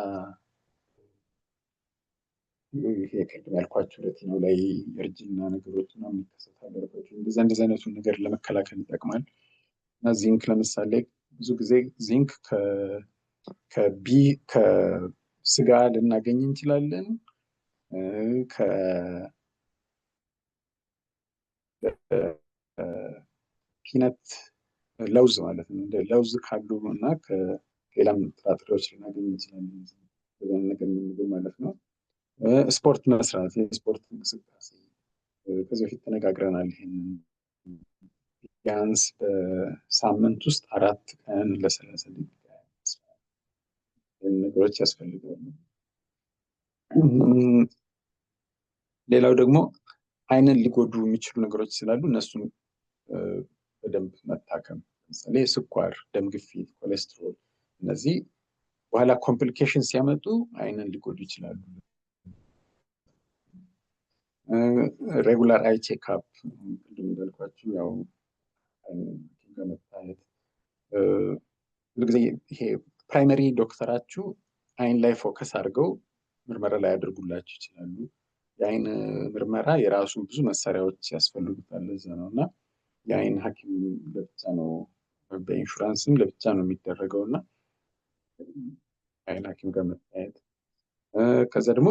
ይሄ ቅድም ያልኳቸው ሬቲናው ላይ የእርጅና ነገሮች ነው የሚከሰታሉ። እንደዚህ አይነቱን ነገር ለመከላከል ይጠቅማል እና ዚንክ ለምሳሌ ብዙ ጊዜ ዚንክ ከስጋ ልናገኝ እንችላለን፣ ከፒነት ለውዝ ማለት ነው። ለውዝ ካሉ እና ከሌላም ጥራጥሬዎች ልናገኝ እንችላለን ነገር ማለት ነው። ስፖርት መስራት፣ የስፖርት እንቅስቃሴ ከዚህ በፊት ተነጋግረናል። ይሄንን ቢያንስ በሳምንት ውስጥ 4 ቀን ለ30 ደቂቃ ነገሮች ያስፈልጋሉ። ሌላው ደግሞ አይንን ሊጎዱ የሚችሉ ነገሮች ስላሉ እነሱን በደንብ መታከም፣ ለምሳሌ ስኳር፣ ደም ግፊት፣ ኮሌስትሮል፣ እነዚህ በኋላ ኮምፕሊኬሽን ሲያመጡ አይንን ሊጎዱ ይችላሉ። ሬጉላር አይ ቼክአፕ ቅድም እንዳልኳችሁ ያው መታየት ብዙ ጊዜ ይሄ ፕራይመሪ ዶክተራችሁ አይን ላይ ፎከስ አድርገው ምርመራ ላይ ያደርጉላችሁ ይችላሉ። የአይን ምርመራ የራሱ ብዙ መሳሪያዎች ያስፈልጉታል። ለዛ ነው እና የአይን ሐኪም ለብቻ ነው፣ በኢንሹራንስም ለብቻ ነው የሚደረገው እና አይን ሐኪም ጋር መታየት። ከዛ ደግሞ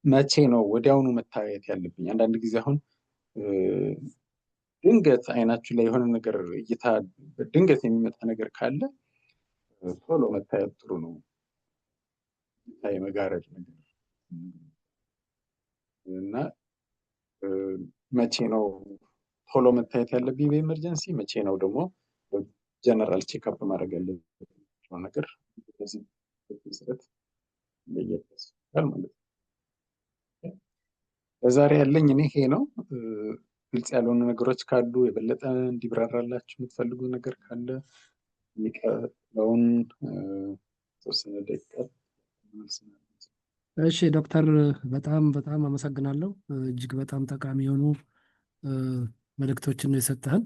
መቼ ነው ወዲያውኑ መታየት ያለብኝ? አንዳንድ ጊዜ አሁን ድንገት አይናችሁ ላይ የሆነ ነገር እይታ ድንገት የሚመጣ ነገር ካለ ቶሎ መታየት ጥሩ ነው። እይታ የመጋረድ ነገር እና መቼ ነው ቶሎ መታየት ያለብኝ በኤመርጀንሲ፣ መቼ ነው ደግሞ ጀነራል ቼክአፕ ማድረግ ያለብኝ ነገር በዚህ መሰረት ለየት ያስፈልጋል ማለት ነው። ለዛሬ ያለኝ እኔ ይሄ ነው። ግልጽ ያልሆኑ ነገሮች ካሉ የበለጠ እንዲብራራላችሁ የምትፈልጉ ነገር ካለ የሚቀጥለውን 3 ደቂቃ። እሺ ዶክተር በጣም በጣም አመሰግናለሁ። እጅግ በጣም ጠቃሚ የሆኑ መልእክቶችን ነው የሰጠህን።